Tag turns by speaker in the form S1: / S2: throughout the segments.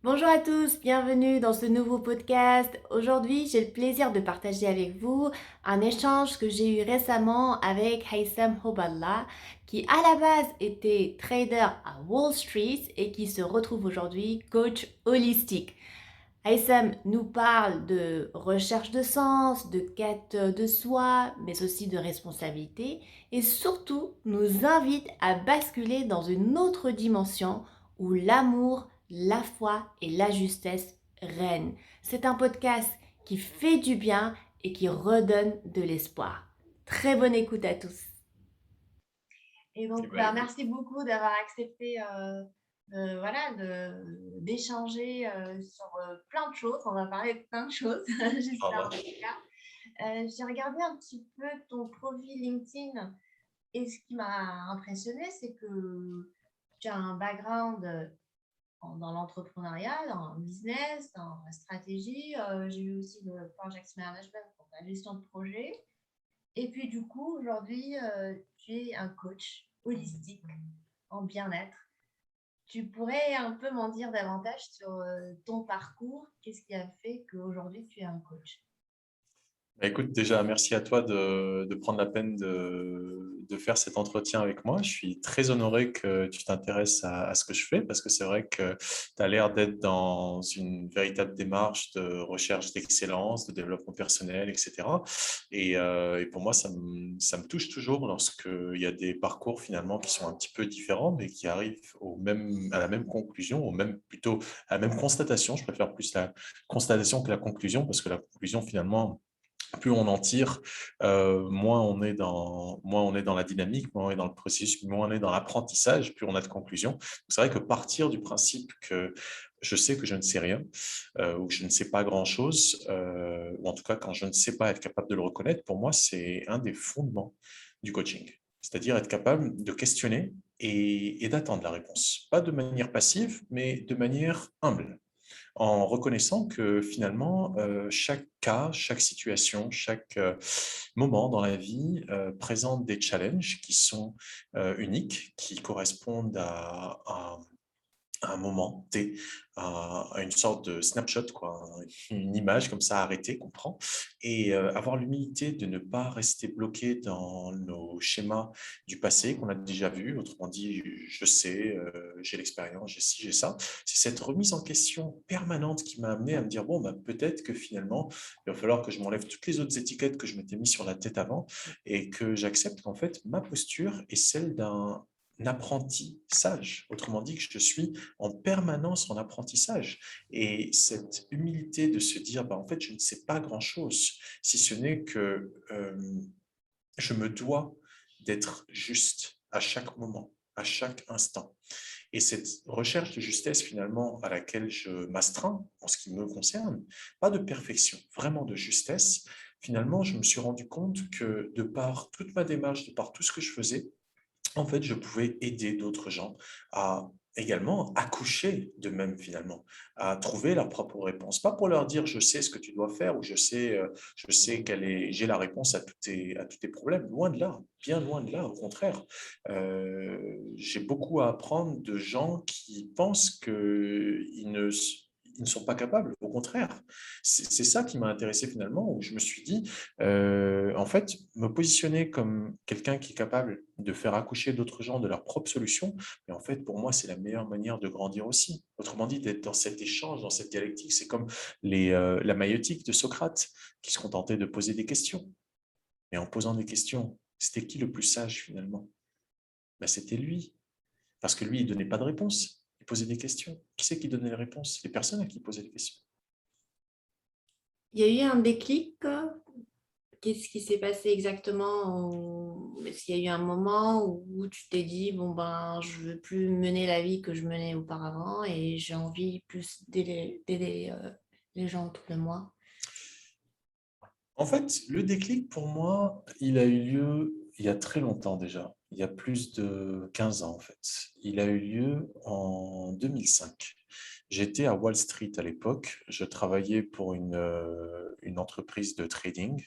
S1: Bonjour à tous, bienvenue dans ce nouveau podcast. Aujourd'hui, j'ai le plaisir de partager avec vous un échange que j'ai eu récemment avec Haitham Hoballah, qui à la base était trader à Wall Street et qui se retrouve aujourd'hui coach holistique. Haitham nous parle de recherche de sens, de quête de soi, mais aussi de responsabilité, et surtout nous invite à basculer dans une autre dimension où l'amour, la foi et la justesse règnent. C'est un podcast qui fait du bien et qui redonne de l'espoir. Très bonne écoute à tous. Et
S2: Eh
S1: donc,
S2: ben, écoute,
S1: merci beaucoup d'avoir accepté d'échanger sur plein de choses. On va parler de plein de choses, j'espère
S2: Inch'Allah.
S1: en tout cas. J'ai regardé un petit peu ton profil LinkedIn et ce qui m'a impressionné, c'est que tu as un background dans l'entrepreneuriat, dans le business, dans la stratégie. J'ai vu aussi le project management, donc la gestion de projet. Et puis du coup, aujourd'hui, tu es un coach holistique en bien-être. Tu pourrais un peu m'en dire davantage sur ton parcours, qu'est-ce qui a fait qu'aujourd'hui tu es un coach?
S2: Bah, écoute, déjà, merci à toi de prendre la peine de faire cet entretien avec moi. Je suis très honoré que tu t'intéresses à ce que je fais parce que c'est vrai que tu as l'air d'être dans une véritable démarche de recherche d'excellence, de développement personnel, etc. Et pour moi, ça me touche toujours lorsqu'il y a des parcours finalement qui sont un petit peu différents, mais qui arrivent à la même conclusion, plutôt à la même constatation. Je préfère plus la constatation que la conclusion parce que la conclusion, finalement, plus on en tire, moins on est dans la dynamique, moins on est dans le processus, moins on est dans l'apprentissage, plus on a de conclusions. C'est vrai que partir du principe que je sais que je ne sais rien, ou que je ne sais pas grand-chose, ou en tout cas quand je ne sais pas être capable de le reconnaître, pour moi, c'est un des fondements du coaching. C'est-à-dire être capable de questionner et d'attendre la réponse. Pas de manière passive, mais de manière humble, en reconnaissant que finalement, chaque cas, chaque situation, chaque moment dans la vie présente des challenges qui sont uniques, qui correspondent à un moment T, à une sorte de snapshot, quoi, une image comme ça arrêtée qu'on prend, et avoir l'humilité de ne pas rester bloqué dans nos schémas du passé qu'on a déjà vu. Autrement dit, je sais, j'ai l'expérience, j'ai ci, j'ai ça. C'est cette remise en question permanente qui m'a amené à me dire, bon, bah, peut-être que finalement, il va falloir que je m'enlève toutes les autres étiquettes que je m'étais mis sur la tête avant et que j'accepte qu'en fait, ma posture est celle d'un apprenti sage. Autrement dit, que je suis en permanence en apprentissage. Et cette humilité de se dire, bah, en fait, je ne sais pas grand-chose, si ce n'est que je me dois d'être juste à chaque moment, à chaque instant. Et cette recherche de justesse, finalement, à laquelle je m'astreins, en ce qui me concerne, pas de perfection, vraiment de justesse, finalement, je me suis rendu compte que de par toute ma démarche, de par tout ce que je faisais, en fait, je pouvais aider d'autres gens à également accoucher d'eux-mêmes finalement, à trouver leur propre réponse. Pas pour leur dire je sais ce que tu dois faire ou je sais j'ai la réponse à tous tes problèmes. Loin de là, bien loin de là, au contraire. J'ai beaucoup à apprendre de gens qui pensent ils ne sont pas capables. Au contraire, c'est ça qui m'a intéressé finalement, où je me suis dit, en fait, me positionner comme quelqu'un qui est capable de faire accoucher d'autres gens de leurs propres solutions, mais en fait, pour moi, c'est la meilleure manière de grandir aussi. Autrement dit, d'être dans cet échange, dans cette dialectique, c'est comme la maïeutique de Socrate, qui se contentait de poser des questions. Et en posant des questions, c'était qui le plus sage finalement? Ben, c'était lui, parce que lui, il ne donnait pas de réponse. Il posait des questions. Qui c'est qui donnait les réponses? Les personnes à qui il posait des questions.
S1: Il y a eu un déclic, qu'est-ce qui s'est passé exactement? Est-ce qu'il y a eu un moment où tu t'es dit, bon ben, je veux plus mener la vie que je menais auparavant et j'ai envie plus d'aider les gens autour de moi?
S2: En fait, le déclic pour moi, il a eu lieu il y a très longtemps déjà, il y a plus de 15 ans en fait. Il a eu lieu en 2005. J'étais à Wall Street à l'époque, je travaillais pour une entreprise de trading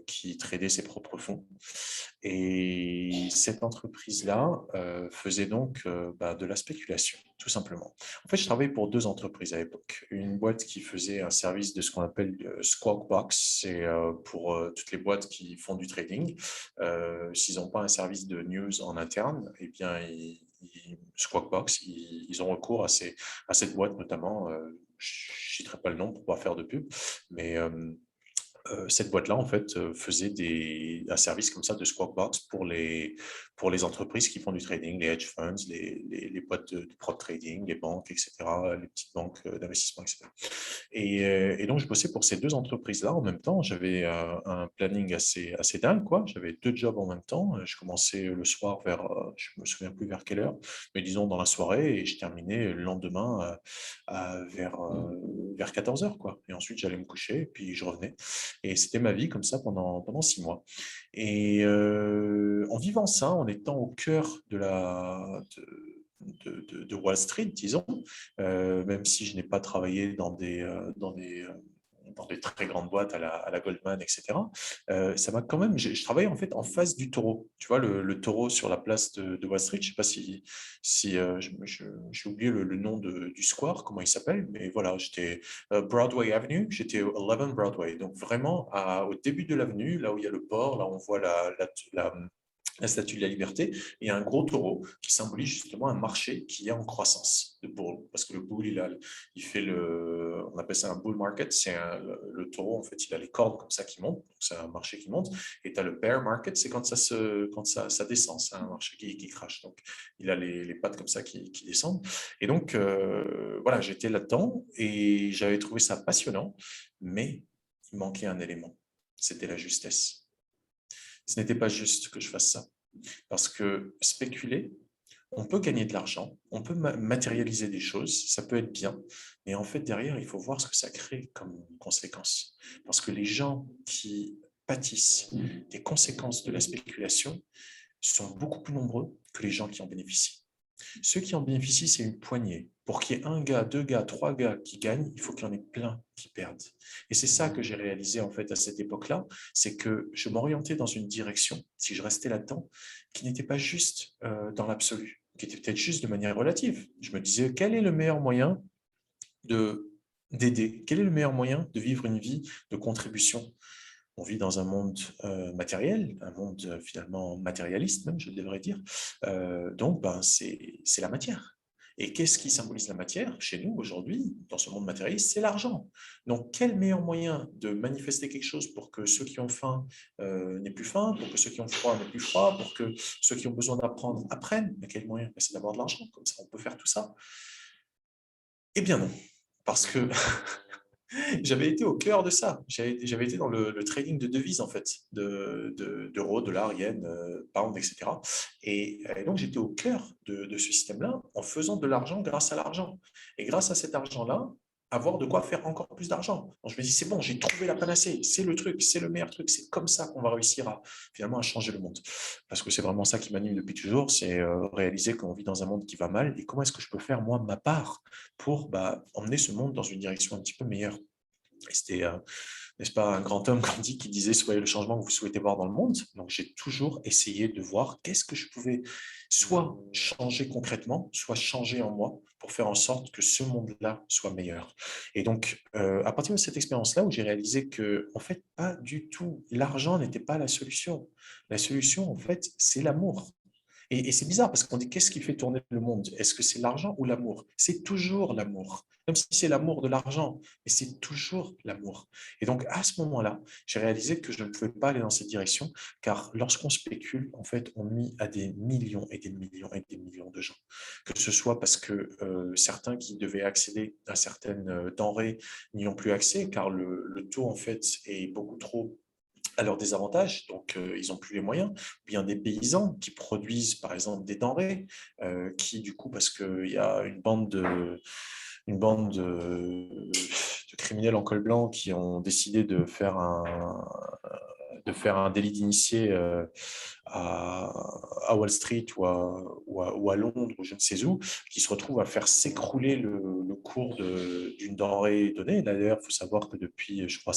S2: qui tradait ses propres fonds. Et cette entreprise-là faisait donc de la spéculation, tout simplement. En fait, je travaillais pour deux entreprises à l'époque. Une boîte qui faisait un service de ce qu'on appelle Squawk Box, c'est pour toutes les boîtes qui font du trading. S'ils n'ont pas un service de news en interne, eh bien, Squawk Box, ils ont recours à cette boîte notamment. Je ne citerai pas le nom pour ne pas faire de pub, mais cette boîte-là, en fait, faisait un service comme ça de Squawk Box pour les entreprises qui font du trading, les hedge funds, les boîtes de prop trading, les banques, etc., les petites banques d'investissement, etc. Et donc, je bossais pour ces deux entreprises-là en même temps. J'avais un planning assez dingue, quoi. J'avais deux jobs en même temps. Je commençais le soir je me souviens plus vers quelle heure, mais disons dans la soirée, et je terminais le lendemain vers 14 heures, quoi. Et ensuite, j'allais me coucher, et puis je revenais. Et c'était ma vie comme ça pendant 6 mois. Et en vivant ça, en étant au cœur de Wall Street, disons, même si je n'ai pas travaillé dans des très grandes boîtes à la Goldman, etc. Ça m'a quand même. Je travaillais en fait en face du taureau. Tu vois, le taureau sur la place de Wall Street. Je ne sais pas si j'ai oublié le nom du square, comment il s'appelle, mais voilà, j'étais Broadway Avenue, j'étais au 11 Broadway. Donc vraiment au début de l'avenue, là où il y a le port, là où on voit la statue de la liberté, il y a un gros taureau qui symbolise justement un marché qui est en croissance de bull, parce que le bull, il fait on appelle ça un bull market, le taureau, en fait, il a les cordes comme ça qui montent, c'est un marché qui monte, et tu as le bear market, c'est quand ça descend, c'est un marché qui crache, donc il a les pattes comme ça qui descendent, et donc voilà, j'étais là-dedans, et j'avais trouvé ça passionnant, mais il manquait un élément, c'était la justesse. Ce n'était pas juste que je fasse ça. Parce que spéculer, on peut gagner de l'argent, on peut matérialiser des choses, ça peut être bien, mais en fait, derrière, il faut voir ce que ça crée comme conséquence. Parce que les gens qui pâtissent des conséquences de la spéculation sont beaucoup plus nombreux que les gens qui en bénéficient. Ceux qui en bénéficient, c'est une poignée. Pour qu'il y ait un gars, deux gars, trois gars qui gagnent, il faut qu'il y en ait plein qui perdent. Et c'est ça que j'ai réalisé en fait à cette époque-là, c'est que je m'orientais dans une direction, si je restais là-dedans, qui n'était pas juste dans l'absolu, qui était peut-être juste de manière relative. Je me disais, quel est le meilleur moyen d'aider? Quel est le meilleur moyen de vivre une vie de contribution? On vit dans un monde matériel, un monde finalement matérialiste même, je devrais dire. Donc, c'est la matière. Et qu'est-ce qui symbolise la matière chez nous aujourd'hui, dans ce monde matérialiste? C'est l'argent. Donc, quel meilleur moyen de manifester quelque chose pour que ceux qui ont faim n'aient plus faim, pour que ceux qui ont froid n'aient plus froid, pour que ceux qui ont besoin d'apprendre apprennent? Mais quel moyen? C'est d'avoir de l'argent, comme ça on peut faire tout ça. Eh bien non, parce que j'avais été au cœur de ça. J'avais été dans le trading de devises, en fait, d'euros, dollars, yens, pounds, etc. Et donc, j'étais au cœur de ce système-là en faisant de l'argent grâce à l'argent. Et grâce à cet argent-là, avoir de quoi faire encore plus d'argent. Donc, je me dis, c'est bon, j'ai trouvé la panacée, c'est le truc, c'est le meilleur truc, c'est comme ça qu'on va réussir finalement à changer le monde. Parce que c'est vraiment ça qui m'anime depuis toujours, c'est réaliser qu'on vit dans un monde qui va mal et comment est-ce que je peux faire, moi, ma part pour emmener ce monde dans une direction un petit peu meilleure. Et c'était, n'est-ce pas, un grand homme Gandhi qui disait soyez le changement que vous souhaitez voir dans le monde. Donc j'ai toujours essayé de voir qu'est-ce que je pouvais soit changer concrètement, soit changer en moi pour faire en sorte que ce monde-là soit meilleur. Et donc, à partir de cette expérience-là, où j'ai réalisé que, en fait, pas du tout, l'argent n'était pas la solution. La solution, en fait, c'est l'amour. Et c'est bizarre parce qu'on dit qu'est-ce qui fait tourner le monde? Est-ce que c'est l'argent ou l'amour? C'est toujours l'amour. Même si c'est l'amour de l'argent, mais c'est toujours l'amour. Et donc, à ce moment-là, j'ai réalisé que je ne pouvais pas aller dans cette direction, car lorsqu'on spécule, en fait, on nuit à des millions et des millions et des millions de gens. Que ce soit parce que certains qui devaient accéder à certaines denrées n'y ont plus accès, car le taux, en fait, est beaucoup trop à leur désavantage, donc ils n'ont plus les moyens, ou bien des paysans qui produisent par exemple des denrées, qui du coup, parce qu'il y a une bande de criminels en col blanc qui ont décidé de faire un délit d'initié à Wall Street ou à Londres ou je ne sais où, qui se retrouvent à faire s'écrouler le cours d'une denrée donnée. D'ailleurs, il faut savoir que depuis, je crois,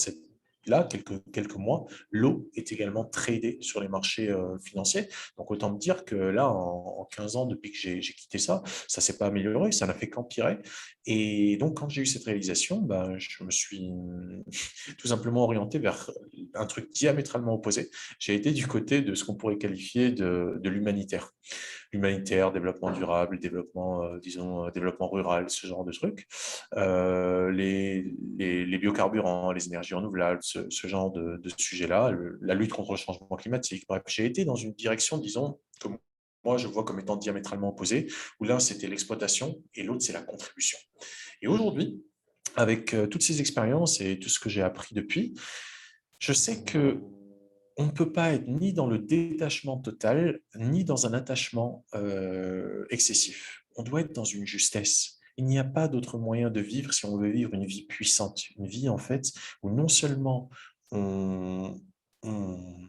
S2: là, quelques mois, l'eau est également tradée sur les marchés financiers. Donc, autant me dire que là, en 15 ans, depuis que j'ai quitté ça, ça ne s'est pas amélioré, ça n'a fait qu'empirer. Et donc, quand j'ai eu cette réalisation, ben, je me suis tout simplement orienté vers un truc diamétralement opposé. J'ai été du côté de ce qu'on pourrait qualifier de l'humanitaire. L'humanitaire, développement durable, développement, disons, développement rural, ce genre de trucs. Les biocarburants, les énergies renouvelables, ce genre de sujets-là, la lutte contre le changement climatique. Bref, j'ai été dans une direction, disons, que moi, je vois comme étant diamétralement opposée, où l'un, c'était l'exploitation et l'autre, c'est la contribution. Et aujourd'hui, avec toutes ces expériences et tout ce que j'ai appris depuis, je sais que on ne peut pas être ni dans le détachement total, ni dans un attachement excessif. On doit être dans une justesse. Il n'y a pas d'autre moyen de vivre si on veut vivre une vie puissante, une vie en fait où non seulement on, on,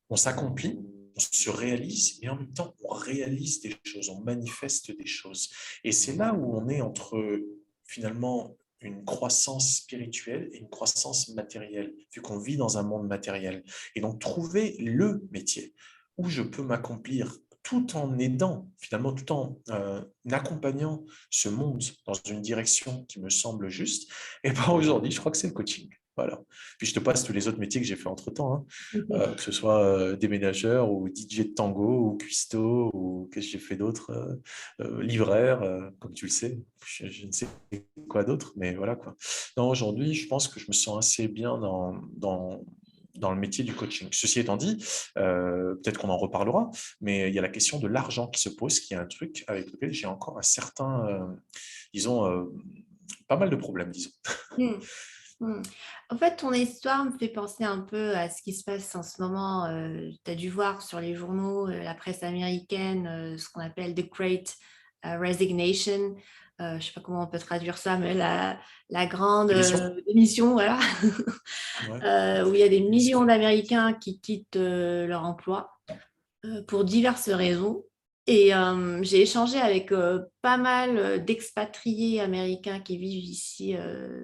S2: on s'accomplit, on se réalise, mais en même temps on réalise des choses, on manifeste des choses. Et c'est là où on est entre finalement une croissance spirituelle et une croissance matérielle, vu qu'on vit dans un monde matériel. Et donc trouver le métier où je peux m'accomplir tout en aidant, finalement, tout en accompagnant ce monde dans une direction qui me semble juste, et bien aujourd'hui, je crois que c'est le coaching. Voilà. Puis je te passe tous les autres métiers que j'ai fait entre-temps, hein. Que ce soit déménageur ou DJ de tango ou cuistot ou qu'est-ce que j'ai fait d'autre, livreur, comme tu le sais, je ne sais quoi d'autre, mais voilà quoi. Non, aujourd'hui, je pense que je me sens assez bien dans le métier du coaching. Ceci étant dit, peut-être qu'on en reparlera, mais il y a la question de l'argent qui se pose, qui est un truc avec lequel j'ai encore un certain, disons, pas mal de problèmes, disons.
S1: Hmm. Hmm. En fait, ton histoire me fait penser un peu à ce qui se passe en ce moment. Tu as dû voir sur les journaux, la presse américaine, ce qu'on appelle The Great Resignation. Je ne sais pas comment on peut traduire ça, mais la grande
S2: Démission?
S1: démission, voilà.
S2: Ouais,
S1: Où il y a des
S2: démission.
S1: millions d'Américains qui quittent leur emploi pour diverses raisons. Et j'ai échangé avec pas mal d'expatriés américains qui vivent ici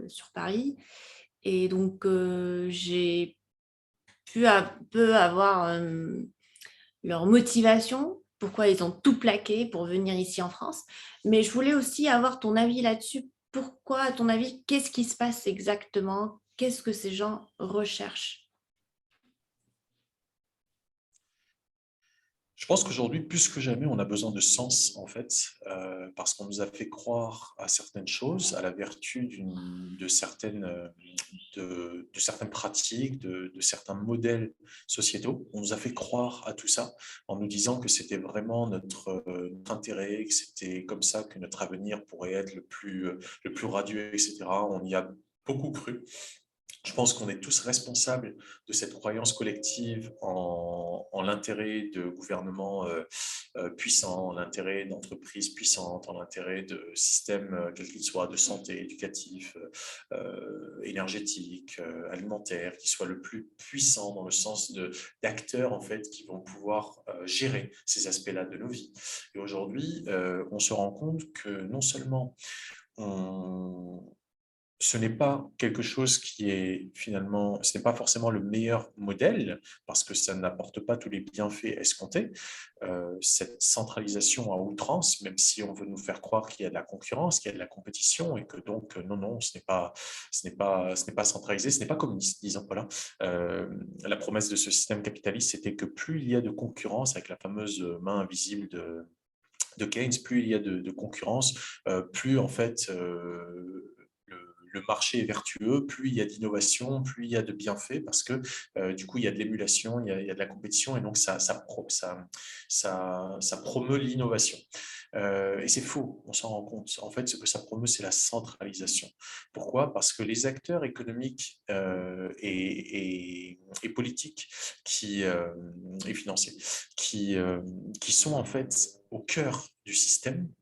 S1: sur Paris. Et donc, j'ai pu un peu avoir leur motivation, pourquoi ils ont tout plaqué pour venir ici en France. Mais je voulais aussi avoir ton avis là-dessus. Pourquoi, à ton avis, qu'est-ce qui se passe exactement? Qu'est-ce que ces gens recherchent?
S2: Je pense qu'aujourd'hui, plus que jamais, on a besoin de sens, en fait, parce qu'on nous a fait croire à certaines choses, à la vertu de certaines pratiques, de certains modèles sociétaux. On nous a fait croire à tout ça en nous disant que c'était vraiment notre intérêt, que c'était comme ça que notre avenir pourrait être le plus radieux, etc. On y a beaucoup cru. Je pense qu'on est tous responsables de cette croyance collective en l'intérêt de gouvernements puissants, en l'intérêt d'entreprises puissantes, en l'intérêt de systèmes, quels qu'ils soient, de santé, éducatifs, énergétiques, alimentaires, qui soient le plus puissants dans le sens d'acteurs en fait, qui vont pouvoir gérer ces aspects-là de nos vies. Et aujourd'hui, on se rend compte que non seulement on, ce n'est pas quelque chose qui est finalement, ce n'est pas forcément le meilleur modèle parce que ça n'apporte pas tous les bienfaits escomptés. Cette centralisation à outrance, même si on veut nous faire croire qu'il y a de la concurrence, qu'il y a de la compétition et que donc non, non, ce n'est pas centralisé, ce n'est pas communiste, disons. Voilà. La promesse de ce système capitaliste, c'était que plus il y a de concurrence avec la fameuse main invisible de Keynes, plus il y a de concurrence, plus en fait le marché est vertueux, plus il y a d'innovation, plus il y a de bienfaits, parce que du coup, il y a de l'émulation, il y a de la compétition, et donc ça promeut l'innovation. Et c'est faux, on s'en rend compte. En fait, ce que ça promeut, c'est la centralisation. Pourquoi? Parce que les acteurs économiques et politiques et financiers qui sont en fait au cœur du système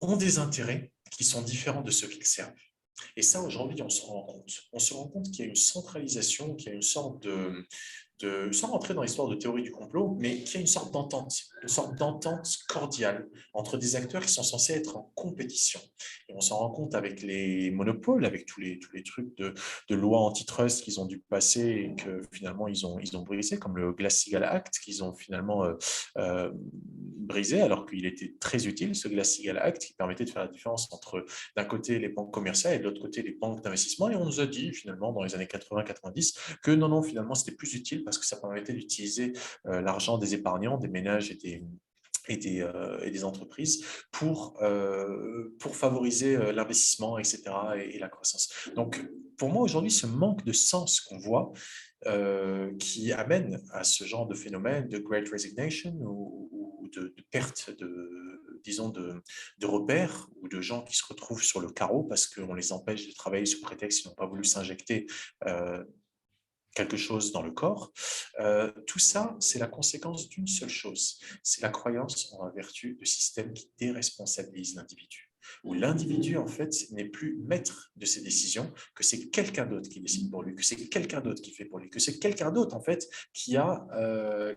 S2: ont des intérêts qui sont différents de ceux qu'ils servent. Et ça, aujourd'hui, on se rend compte. On se rend compte qu'il y a une centralisation, qu'il y a une sorte sans rentrer dans l'histoire de théorie du complot, mais qui a une sorte d'entente cordiale entre des acteurs qui sont censés être en compétition. Et on s'en rend compte avec les monopoles, avec tous les trucs de lois antitrust qu'ils ont dû passer et que finalement ils ont brisé, comme le Glass-Steagall Act qu'ils ont finalement brisé, alors qu'il était très utile, ce Glass-Steagall Act qui permettait de faire la différence entre d'un côté les banques commerciales et de l'autre côté les banques d'investissement. Et on nous a dit finalement dans les années 80-90 que non, finalement c'était plus utile parce que ça permettait d'utiliser l'argent des épargnants, des ménages et des entreprises pour favoriser l'investissement, etc., et la croissance. Donc, pour moi, aujourd'hui, ce manque de sens qu'on voit qui amène à ce genre de phénomène de Great Resignation ou de perte disons, de repères ou de gens qui se retrouvent sur le carreau parce qu'on les empêche de travailler sous prétexte qu'ils n'ont pas voulu s'injecter euh, quelque chose dans le corps. Tout ça, c'est la conséquence d'une seule chose, c'est la croyance en la vertu de systèmes qui déresponsabilisent l'individu, où l'individu, en fait, n'est plus maître de ses décisions, que c'est quelqu'un d'autre qui décide pour lui, que c'est quelqu'un d'autre qui fait pour lui, que c'est quelqu'un d'autre, en fait, qui a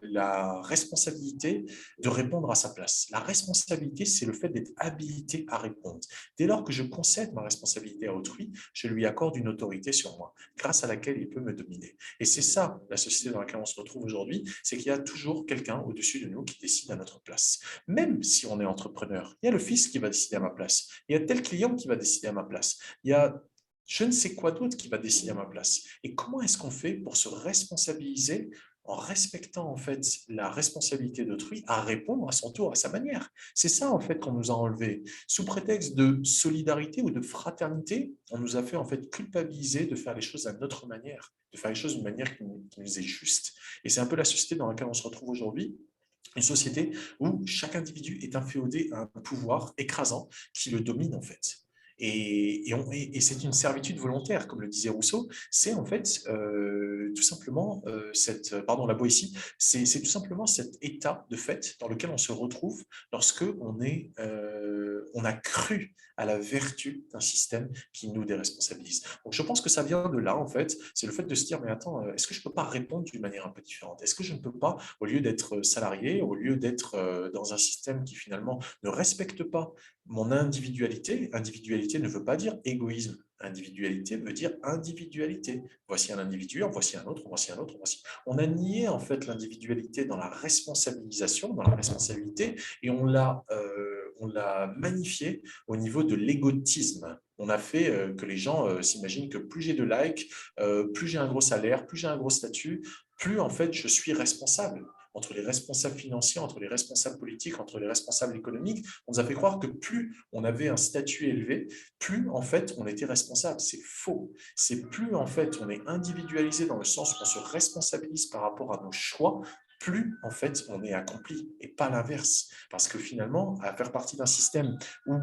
S2: la responsabilité de répondre à sa place. La responsabilité, c'est le fait d'être habilité à répondre. Dès lors que je concède ma responsabilité à autrui, je lui accorde une autorité sur moi, grâce à laquelle il peut me dominer. Et c'est ça, la société dans laquelle on se retrouve aujourd'hui, c'est qu'il y a toujours quelqu'un au-dessus de nous qui décide à notre place. Même si on est entrepreneur, il y a le fils qui va décider à ma place, il y a tel client qui va décider à ma place, il y a je ne sais quoi d'autre qui va décider à ma place. Et comment est-ce qu'on fait pour se responsabiliser en respectant en fait la responsabilité d'autrui à répondre à son tour, à sa manière? C'est ça en fait qu'on nous a enlevé. Sous prétexte de solidarité ou de fraternité, on nous a fait en fait culpabiliser de faire les choses à notre manière, de faire les choses d'une manière qui nous est juste. Et c'est un peu la société dans laquelle on se retrouve aujourd'hui, une société où chaque individu est inféodé à un pouvoir écrasant qui le domine en fait. Et c'est une servitude volontaire, comme le disait Rousseau, c'est en fait tout simplement la Boétie, c'est tout simplement cet état de fait dans lequel on se retrouve lorsque on a cru à la vertu d'un système qui nous déresponsabilise. Donc je pense que ça vient de là en fait, c'est le fait de se dire mais attends, est-ce que je ne peux pas répondre d'une manière un peu différente? Est-ce que je ne peux pas, au lieu d'être salarié, au lieu d'être dans un système qui finalement ne respecte pas mon individualité, individualité ne veut pas dire égoïsme. Individualité veut dire individualité. Voici un individu, en voici un autre, en voici un autre, en voici. On a nié en fait l'individualité dans la responsabilisation, dans la responsabilité, et on l'a magnifié au niveau de l'égotisme. On a fait que les gens s'imaginent que plus j'ai de likes, plus j'ai un gros salaire, plus j'ai un gros statut, plus en fait je suis responsable. Entre les responsables financiers, entre les responsables politiques, entre les responsables économiques, on nous a fait croire que plus on avait un statut élevé, plus en fait on était responsable. C'est faux. C'est plus en fait on est individualisé dans le sens où on se responsabilise par rapport à nos choix, plus en fait on est accompli et pas l'inverse. Parce que finalement, à faire partie d'un système où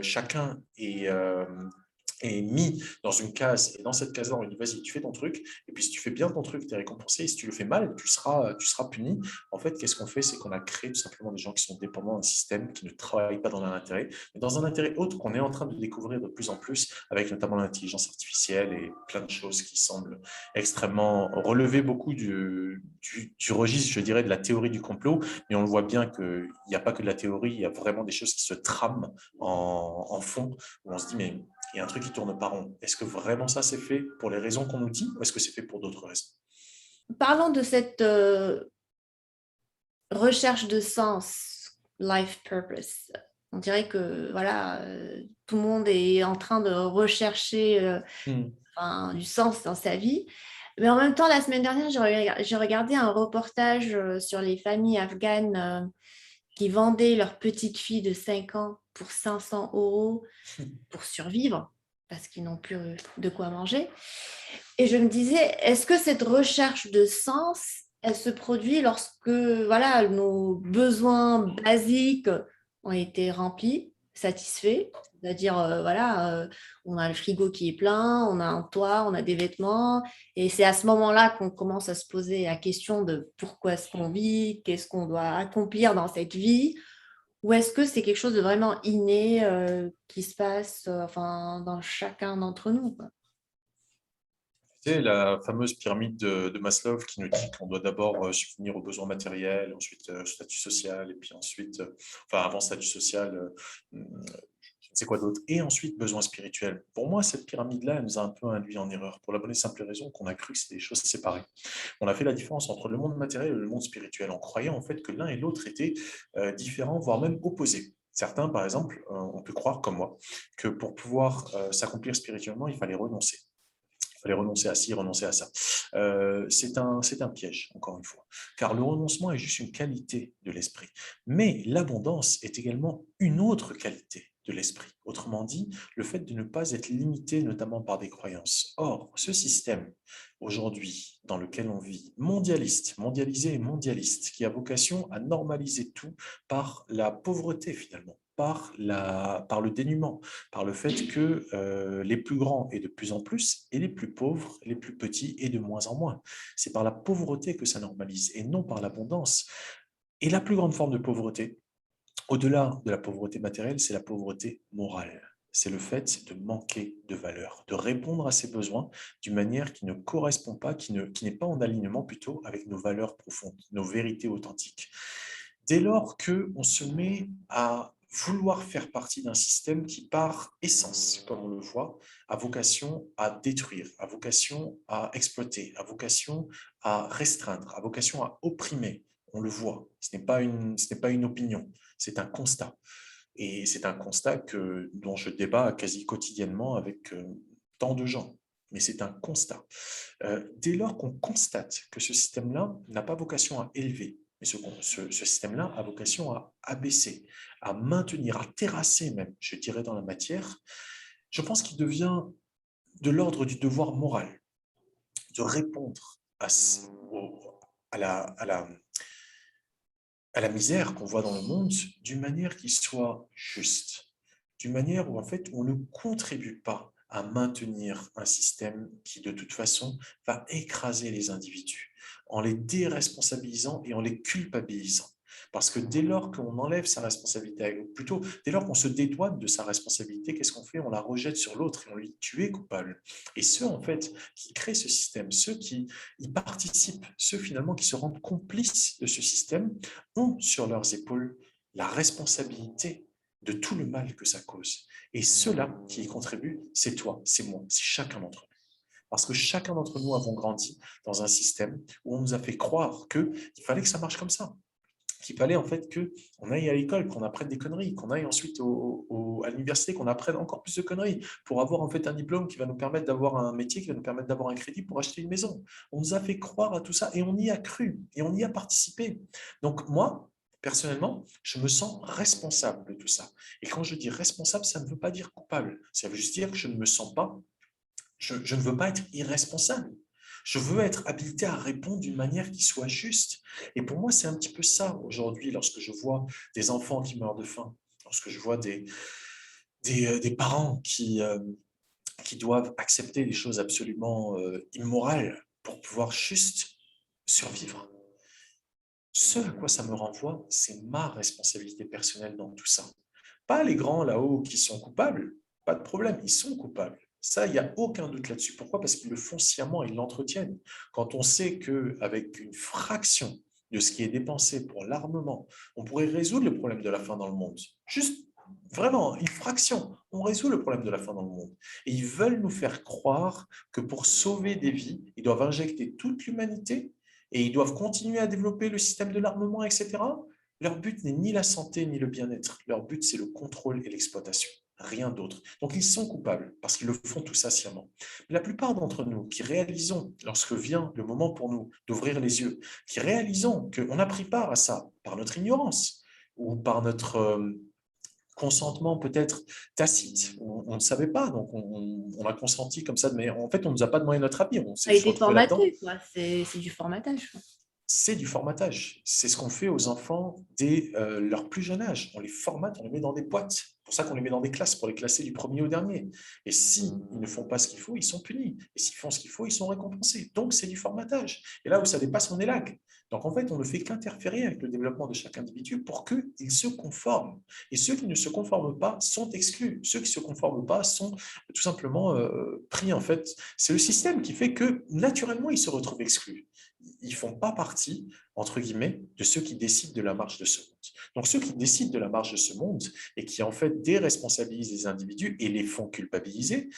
S2: chacun est mis dans une case, et dans cette case-là, on dit vas-y, tu fais ton truc, et puis si tu fais bien ton truc, tu es récompensé, et si tu le fais mal, tu seras puni. En fait, qu'est-ce qu'on fait? C'est qu'on a créé tout simplement des gens qui sont dépendants d'un système, qui ne travaillent pas dans leur intérêt, mais dans un intérêt autre qu'on est en train de découvrir de plus en plus, avec notamment l'intelligence artificielle et plein de choses qui semblent extrêmement relever beaucoup du registre, je dirais, de la théorie du complot, mais on le voit bien qu'il n'y a pas que de la théorie, il y a vraiment des choses qui se trament en fond, où on se dit, mais il y a un truc qui tourne pas rond. Est-ce que vraiment ça c'est fait pour les raisons qu'on nous dit ou est-ce que c'est fait pour d'autres raisons?
S1: Parlons de cette recherche de sens, life purpose. On dirait que voilà, tout le monde est en train de rechercher du sens dans sa vie. Mais en même temps, la semaine dernière, j'ai regardé un reportage sur les familles afghanes qui vendaient leur petite fille de 5 ans pour 500 euros pour survivre parce qu'ils n'ont plus de quoi manger. Et je me disais, est-ce que cette recherche de sens, elle se produit lorsque voilà, nos besoins basiques ont été remplis, satisfaits, c'est-à-dire on a le frigo qui est plein, on a un toit, on a des vêtements, et c'est à ce moment-là qu'on commence à se poser la question de pourquoi est-ce qu'on vit, qu'est-ce qu'on doit accomplir dans cette vie, ou est-ce que c'est quelque chose de vraiment inné qui se passe dans chacun d'entre nous, quoi.
S2: C'est la fameuse pyramide de Maslow qui nous dit qu'on doit d'abord subvenir aux besoins matériels, ensuite statut social, et puis ensuite, enfin avant statut social, je ne sais quoi d'autre, et ensuite besoins spirituels. Pour moi, cette pyramide-là, elle nous a un peu induit en erreur, pour la bonne et simple raison qu'on a cru que c'était des choses séparées. On a fait la différence entre le monde matériel et le monde spirituel, en croyant en fait que l'un et l'autre étaient différents, voire même opposés. Certains, par exemple, ont pu croire, comme moi, que pour pouvoir s'accomplir spirituellement, il fallait renoncer. Il fallait renoncer à ci, renoncer à ça. C'est un piège, encore une fois, car le renoncement est juste une qualité de l'esprit. Mais l'abondance est également une autre qualité de l'esprit. Autrement dit, le fait de ne pas être limité notamment par des croyances. Or, ce système, aujourd'hui, dans lequel on vit, mondialiste, mondialisé et mondialiste, qui a vocation à normaliser tout par la pauvreté finalement, par le dénuement, par le fait que les plus grands et de plus en plus, et les plus pauvres, les plus petits et de moins en moins. C'est par la pauvreté que ça normalise et non par l'abondance. Et la plus grande forme de pauvreté, au-delà de la pauvreté matérielle, c'est la pauvreté morale. C'est le fait de manquer de valeur, de répondre à ses besoins d'une manière qui ne correspond pas, qui n'est pas en alignement plutôt avec nos valeurs profondes, nos vérités authentiques. Dès lors qu'on se met à vouloir faire partie d'un système qui, par essence, comme on le voit, a vocation à détruire, a vocation à exploiter, a vocation à restreindre, a vocation à opprimer, on le voit. Ce n'est pas une opinion, c'est un constat. Et c'est un constat dont je débat quasi quotidiennement avec tant de gens. Mais c'est un constat. Dès lors qu'on constate que ce système-là n'a pas vocation à élever, mais ce système-là a vocation à abaisser, à maintenir, à terrasser même, je dirais, dans la matière, je pense qu'il devient de l'ordre du devoir moral de répondre à la misère qu'on voit dans le monde d'une manière qui soit juste, d'une manière où en fait on ne contribue pas à maintenir un système qui de toute façon va écraser les individus en les déresponsabilisant et en les culpabilisant. Parce que dès lors qu'on enlève sa responsabilité, ou plutôt dès lors qu'on se dédouane de sa responsabilité, qu'est-ce qu'on fait? On la rejette sur l'autre et on lui dit tu es coupable. Et ceux en fait qui créent ce système, ceux qui y participent, ceux finalement qui se rendent complices de ce système, ont sur leurs épaules la responsabilité de tout le mal que ça cause. Et ceux-là qui y contribuent, c'est toi, c'est moi, c'est chacun d'entre nous. Parce que chacun d'entre nous avons grandi dans un système où on nous a fait croire qu'il fallait que ça marche comme ça, qu'il fallait en fait qu'on aille à l'école, qu'on apprenne des conneries, qu'on aille ensuite à l'université, qu'on apprenne encore plus de conneries pour avoir en fait un diplôme qui va nous permettre d'avoir un métier, qui va nous permettre d'avoir un crédit pour acheter une maison. On nous a fait croire à tout ça et on y a cru et on y a participé. Donc moi, personnellement, je me sens responsable de tout ça. Et quand je dis responsable, ça ne veut pas dire coupable. Ça veut juste dire que je ne me sens pas, je ne veux pas être irresponsable. Je veux être habilité à répondre d'une manière qui soit juste. Et pour moi, c'est un petit peu ça aujourd'hui, lorsque je vois des enfants qui meurent de faim, lorsque je vois des parents qui doivent accepter des choses absolument immorales pour pouvoir juste survivre. Ce à quoi ça me renvoie, c'est ma responsabilité personnelle dans tout ça. Pas les grands là-haut qui sont coupables, pas de problème, ils sont coupables. Ça, il n'y a aucun doute là-dessus. Pourquoi? Parce qu'ils le font sciemment, ils l'entretiennent. Quand on sait qu'avec une fraction de ce qui est dépensé pour l'armement, on pourrait résoudre le problème de la faim dans le monde. Juste, vraiment, une fraction, on résout le problème de la faim dans le monde. Et ils veulent nous faire croire que pour sauver des vies, ils doivent injecter toute l'humanité et ils doivent continuer à développer le système de l'armement, etc. Leur but n'est ni la santé ni le bien-être. Leur but, c'est le contrôle et l'exploitation. Rien d'autre. Donc, ils sont coupables parce qu'ils le font tout ça sciemment. Mais la plupart d'entre nous qui réalisons, lorsque vient le moment pour nous d'ouvrir les yeux, qui réalisons qu'on a pris part à ça par notre ignorance ou par notre consentement peut-être tacite, on ne savait pas, donc on a consenti comme ça, mais en fait, on ne nous a pas demandé notre avis, on
S1: Ça a
S2: s'est juste
S1: été
S2: retrouvé là-dedans.
S1: formaté, quoi. C'est du formatage, quoi.
S2: C'est du formatage. C'est ce qu'on fait aux enfants dès leur plus jeune âge. On les formate, on les met dans des boîtes. C'est pour ça qu'on les met dans des classes, pour les classer du premier au dernier. Et s'ils ne font pas ce qu'il faut, ils sont punis. Et s'ils font ce qu'il faut, ils sont récompensés. Donc, c'est du formatage. Et là où ça dépasse, on est lag. Donc, en fait, on ne fait qu'interférer avec le développement de chaque individu pour qu'il se conforme. Et ceux qui ne se conforment pas sont exclus. Ceux qui ne se conforment pas sont tout simplement pris, en fait. C'est le système qui fait que, naturellement, ils se retrouvent exclus. Ils ne font pas partie, entre guillemets, de ceux qui décident de la marche de ce monde. Donc, ceux qui décident de la marche de ce monde et qui, en fait, déresponsabilisent les individus et les font culpabiliser,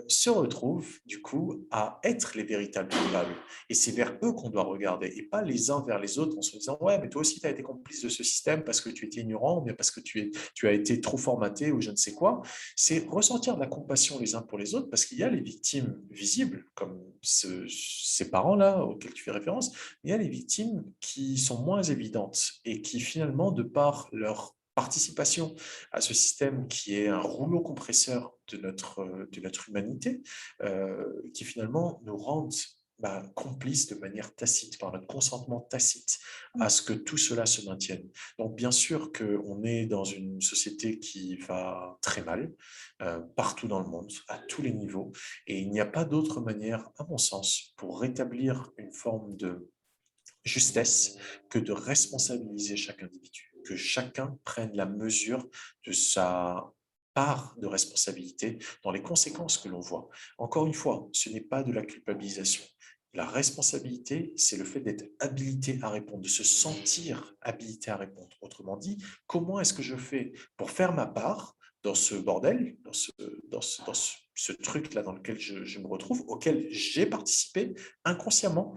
S2: se retrouvent, du coup, à être les véritables coupables. Et c'est vers eux qu'on doit regarder et pas les uns vers les autres en se disant « Ouais, mais toi aussi, tu as été complice de ce système parce que tu étais ignorant ou bien parce que tu as été trop formaté ou je ne sais quoi. » C'est ressentir de la compassion les uns pour les autres parce qu'il y a les victimes visibles, comme ces parents-là auxquels tu fais référence, il y a les victimes qui sont moins évidentes et qui, finalement, de par leur participation à ce système qui est un rouleau compresseur de notre humanité, qui finalement nous rendent complices de manière tacite, par notre consentement tacite à ce que tout cela se maintienne. Donc bien sûr qu'on est dans une société qui va très mal, partout dans le monde, à tous les niveaux, et il n'y a pas d'autre manière, à mon sens, pour rétablir une forme de justesse que de responsabiliser chaque individu, que chacun prenne la mesure de sa part de responsabilité dans les conséquences que l'on voit. Encore une fois, ce n'est pas de la culpabilisation. La responsabilité, c'est le fait d'être habilité à répondre, de se sentir habilité à répondre. Autrement dit, comment est-ce que je fais pour faire ma part dans ce bordel, ce truc-là dans lequel je me retrouve, auquel j'ai participé inconsciemment,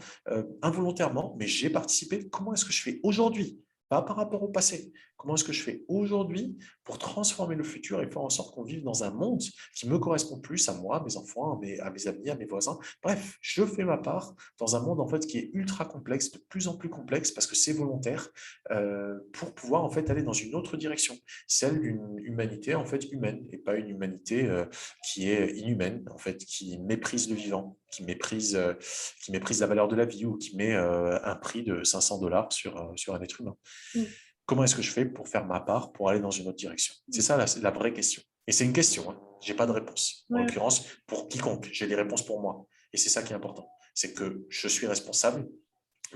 S2: involontairement, mais j'ai participé. Comment est-ce que je fais aujourd'hui? Pas par rapport au passé. Comment est-ce que je fais aujourd'hui pour transformer le futur et faire en sorte qu'on vive dans un monde qui me correspond plus à moi, à mes enfants, à mes amis, à mes voisins. Bref, je fais ma part dans un monde en fait qui est ultra complexe, de plus en plus complexe parce que c'est volontaire, pour pouvoir en fait aller dans une autre direction, celle d'une humanité en fait humaine et pas une humanité qui est inhumaine en fait, qui méprise le vivant, qui méprise la valeur de la vie ou qui met un prix de 500 $ sur un être humain.
S1: Mm.
S2: Comment est-ce que je fais pour faire ma part, pour aller dans une autre direction? C'est ça la vraie question. Et c'est une question, hein. Je n'ai pas de réponse. En
S1: Ouais.
S2: l'occurrence, pour quiconque, j'ai des réponses pour moi. Et c'est ça qui est important. C'est que je suis responsable,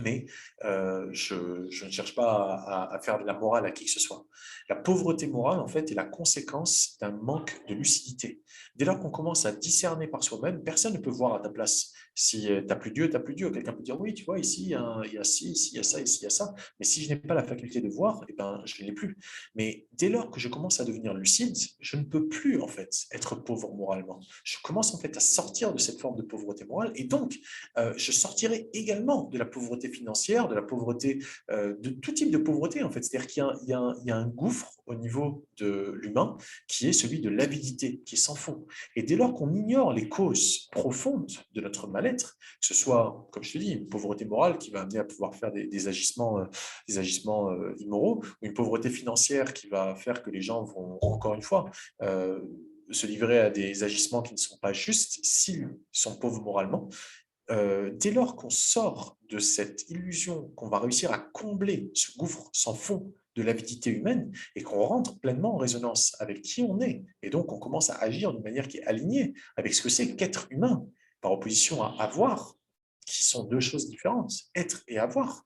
S2: mais je ne cherche pas à faire de la morale à qui que ce soit. La pauvreté morale, en fait, est la conséquence d'un manque de lucidité. Dès lors qu'on commence à discerner par soi-même, personne ne peut voir à ta place. Si tu n'as plus Dieu, tu n'as plus Dieu. Quelqu'un peut dire, oui, tu vois, ici, il y a ci, ici, il y a ça, ici, il y a ça. Mais si je n'ai pas la faculté de voir, eh ben, je ne l'ai plus. Mais dès lors que je commence à devenir lucide, je ne peux plus, en fait, être pauvre moralement. Je commence, en fait, à sortir de cette forme de pauvreté morale. Et donc, je sortirai également de la pauvreté financière, de la pauvreté, de tout type de pauvreté, en fait. C'est-à-dire qu'il y a un gouffre au niveau de l'humain qui est celui de l'avidité, qui est sans fond. Et dès lors qu'on ignore les causes profondes de notre mal-être, que ce soit, comme je te dis, une pauvreté morale qui va amener à pouvoir faire des agissements, immoraux, ou une pauvreté financière qui va faire que les gens vont, encore une fois, se livrer à des agissements qui ne sont pas justes s'ils sont pauvres moralement. Dès lors qu'on sort de cette illusion qu'on va réussir à combler ce gouffre sans fond de l'avidité humaine et qu'on rentre pleinement en résonance avec qui on est, et donc on commence à agir d'une manière qui est alignée avec ce que c'est qu'être humain, par opposition à avoir, qui sont deux choses différentes, être et avoir.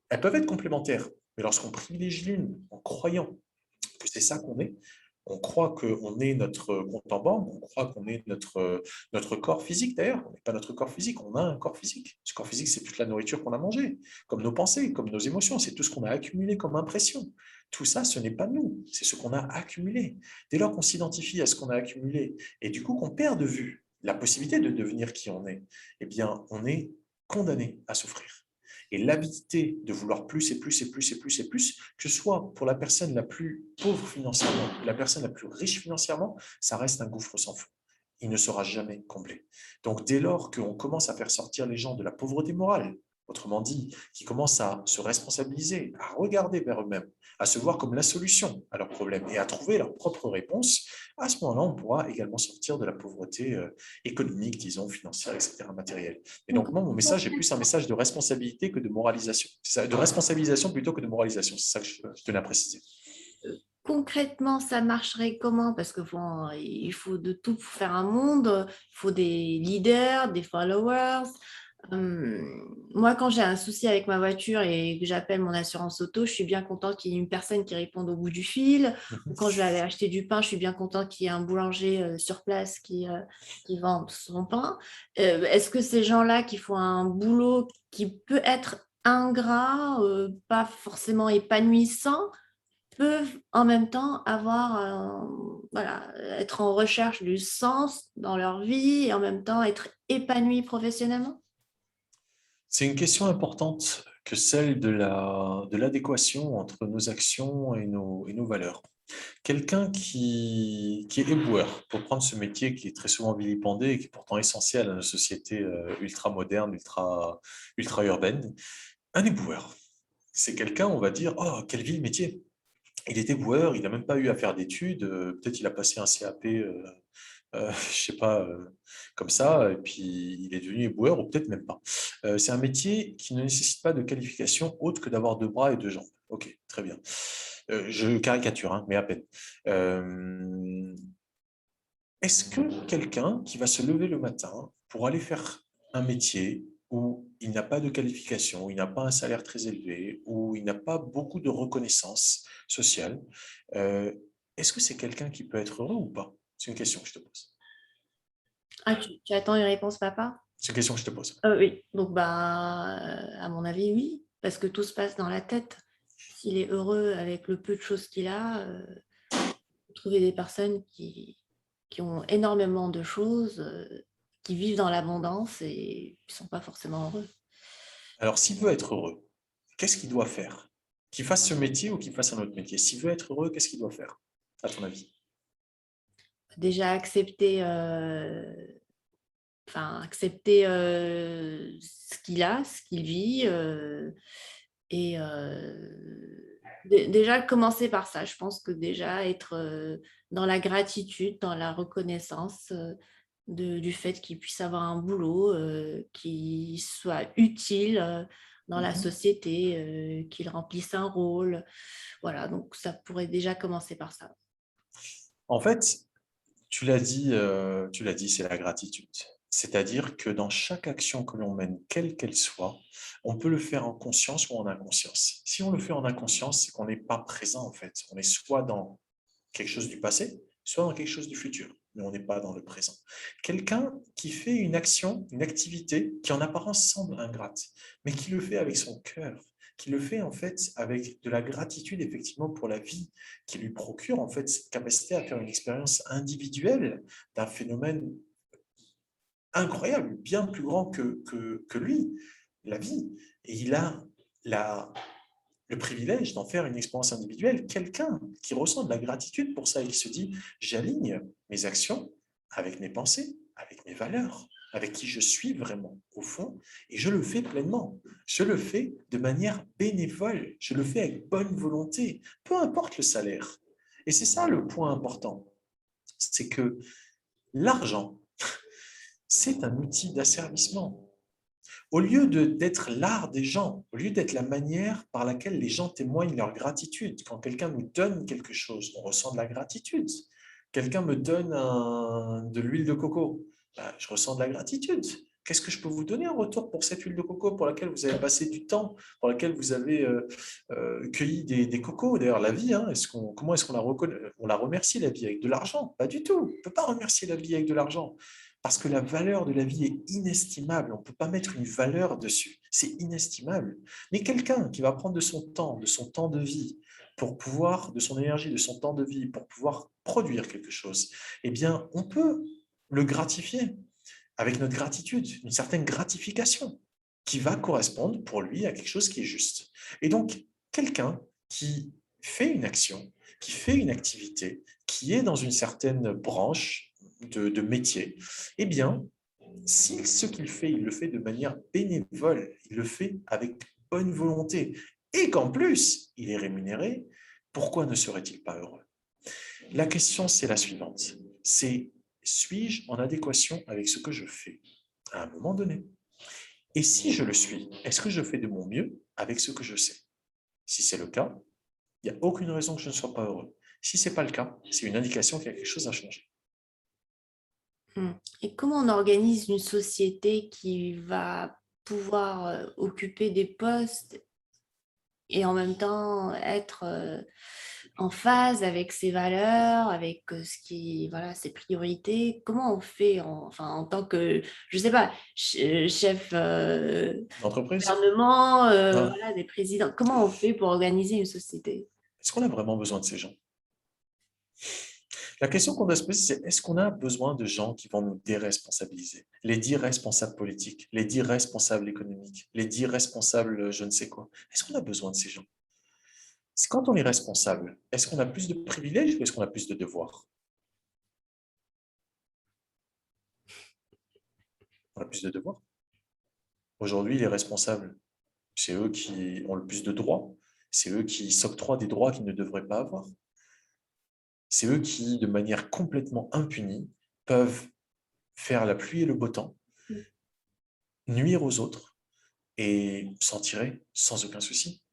S2: Elles peuvent être complémentaires, mais lorsqu'on privilégie l'une en croyant que c'est ça qu'on est, on croit qu'on est notre compte en banque, on croit qu'on est notre corps physique d'ailleurs. On n'est pas notre corps physique, on a un corps physique. Ce corps physique, c'est toute la nourriture qu'on a mangée, comme nos pensées, comme nos émotions, c'est tout ce qu'on a accumulé comme impression. Tout ça, ce n'est pas nous, c'est ce qu'on a accumulé. Dès lors qu'on s'identifie à ce qu'on a accumulé et du coup qu'on perd de vue la possibilité de devenir qui on est, eh bien, on est condamné à souffrir. Et l'avidité de vouloir plus et plus et plus et plus et plus, que ce soit pour la personne la plus pauvre financièrement ou la personne la plus riche financièrement, ça reste un gouffre sans fond. Il ne sera jamais comblé. Donc dès lors qu'on commence à faire sortir les gens de la pauvreté morale, autrement dit, qui commencent à se responsabiliser, à regarder vers eux-mêmes, à se voir comme la solution à leurs problèmes et à trouver leurs propres réponses, à ce moment-là, on pourra également sortir de la pauvreté économique, disons, financière, etc., matérielle. Et donc, moi, mon message est plus un message de responsabilité que de moralisation. C'est ça, de responsabilisation plutôt que de moralisation. C'est ça que je tenais à préciser.
S1: concrètement, ça marcherait comment? Parce que bon, il faut de tout pour faire un monde. Il faut des leaders, des followers. Moi, quand j'ai un souci avec ma voiture et que j'appelle mon assurance auto, je suis bien contente qu'il y ait une personne qui réponde au bout du fil. Ou quand je vais aller acheter du pain, je suis bien contente qu'il y ait un boulanger sur place qui vend son pain. Est-ce que ces gens-là qui font un boulot qui peut être ingrat, pas forcément épanouissant, peuvent en même temps avoir, voilà, être en recherche du sens dans leur vie et en même temps être épanouis professionnellement?
S2: C'est une question importante que celle de l'adéquation entre nos actions et nos valeurs. Quelqu'un qui est éboueur, pour prendre ce métier qui est très souvent vilipendé et qui est pourtant essentiel à nos sociétés ultra modernes, ultra urbaines, un éboueur. C'est quelqu'un, on va dire, oh, quel vil métier. Il est éboueur, il n'a même pas eu à faire d'études, peut-être il a passé un CAP, je sais pas, comme ça, et puis il est devenu éboueur, ou peut-être même pas. C'est un métier qui ne nécessite pas de qualification autre que d'avoir deux bras et deux jambes. Ok, très bien. Je caricature, hein, mais à peine. Euh, Est-ce que quelqu'un qui va se lever le matin pour aller faire un métier où il n'a pas de qualification, où il n'a pas un salaire très élevé, où il n'a pas beaucoup de reconnaissance sociale, euh, est-ce que c'est quelqu'un qui peut être heureux ou pas? C'est une question que je te pose.
S1: Ah, tu attends une réponse, papa?
S2: C'est une question que je te pose.
S1: Oui. Donc, bah, à mon avis, oui, parce que tout se passe dans la tête. S'il est heureux avec le peu de choses qu'il a, trouver des personnes qui ont énormément de choses, qui vivent dans l'abondance et qui ne sont pas forcément heureux.
S2: Alors, s'il veut être heureux, qu'est-ce qu'il doit faire? Qu'il fasse ce métier ou qu'il fasse un autre métier? S'il veut être heureux, qu'est-ce qu'il doit faire, à ton avis?
S1: Déjà accepter, accepter ce qu'il a, ce qu'il vit, et déjà commencer par ça. Je pense que déjà être dans la gratitude, dans la reconnaissance du fait qu'il puisse avoir un boulot qui soit utile dans la
S2: Mhm.
S1: société, qu'il remplisse un rôle. Voilà, donc ça pourrait déjà commencer par ça.
S2: En fait, tu l'as dit, c'est la gratitude. C'est-à-dire que dans chaque action que l'on mène, quelle qu'elle soit, on peut le faire en conscience ou en inconscience. Si on le fait en inconscience, c'est qu'on n'est pas présent en fait. On est soit dans quelque chose du passé, soit dans quelque chose du futur, mais on n'est pas dans le présent. Quelqu'un qui fait une action, une activité qui en apparence semble ingrate, mais qui le fait avec son cœur, qui le fait en fait avec de la gratitude effectivement pour la vie, qui lui procure en fait cette capacité à faire une expérience individuelle d'un phénomène incroyable, bien plus grand que lui, la vie. Et il a la, le privilège d'en faire une expérience individuelle, quelqu'un qui ressent de la gratitude pour ça et qui se dit, j'aligne mes actions avec mes pensées, avec mes valeurs, avec qui je suis vraiment au fond, et je le fais pleinement. Je le fais de manière bénévole, je le fais avec bonne volonté, peu importe le salaire. Et c'est ça le point important, c'est que l'argent, c'est un outil d'asservissement. Au lieu d'être l'art des gens, au lieu d'être la manière par laquelle les gens témoignent leur gratitude, quand quelqu'un nous donne quelque chose, on ressent de la gratitude. Quelqu'un me donne de l'huile de coco, ben, je ressens de la gratitude. Qu'est-ce que je peux vous donner en retour pour cette huile de coco pour laquelle vous avez passé du temps, pour laquelle vous avez cueilli des cocos? D'ailleurs, la vie, hein, comment est-ce qu'on la reconnaît? On la remercie, la vie, avec de l'argent? Pas du tout. On ne peut pas remercier la vie avec de l'argent. Parce que la valeur de la vie est inestimable. On ne peut pas mettre une valeur dessus. C'est inestimable. Mais quelqu'un qui va prendre de son temps de vie, pour pouvoir, de son énergie, de son temps de vie, pour pouvoir produire quelque chose, eh bien, on peut le gratifier avec notre gratitude, une certaine gratification qui va correspondre pour lui à quelque chose qui est juste. Et donc, quelqu'un qui fait une action, qui fait une activité, qui est dans une certaine branche de métier, eh bien, si ce qu'il fait, il le fait de manière bénévole, il le fait avec bonne volonté, et qu'en plus, il est rémunéré, pourquoi ne serait-il pas heureux? La question, c'est la suivante. C'est, suis-je en adéquation avec ce que je fais à un moment donné? Et si je le suis, est-ce que je fais de mon mieux avec ce que je sais? Si c'est le cas, il n'y a aucune raison que je ne sois pas heureux. Si ce n'est pas le cas, c'est une indication qu'il y a quelque chose à changer.
S1: Et comment on organise une société qui va pouvoir occuper des postes et en même temps être en phase avec ses valeurs, avec ce qui, voilà, ses priorités? Comment on fait enfin, en tant que, je sais pas, chef
S2: L'entreprise,
S1: gouvernement,
S2: hein,
S1: voilà, des présidents, comment on fait pour organiser une société?
S2: est-ce qu'on a vraiment besoin de ces gens? La question qu'on doit se poser, c'est est-ce qu'on a besoin de gens qui vont nous déresponsabiliser? Les 10 responsables politiques, les 10 responsables économiques, les 10 responsables je ne sais quoi. Est-ce qu'on a besoin de ces gens? C'est quand on est responsable, est-ce qu'on a plus de privilèges ou est-ce qu'on a plus de devoirs? On a plus de devoirs. Aujourd'hui, les responsables, c'est eux qui ont le plus de droits, c'est eux qui s'octroient des droits qu'ils ne devraient pas avoir. C'est eux qui, de manière complètement impunie, peuvent faire la pluie et le beau temps, nuire aux autres et s'en tirer sans aucun souci.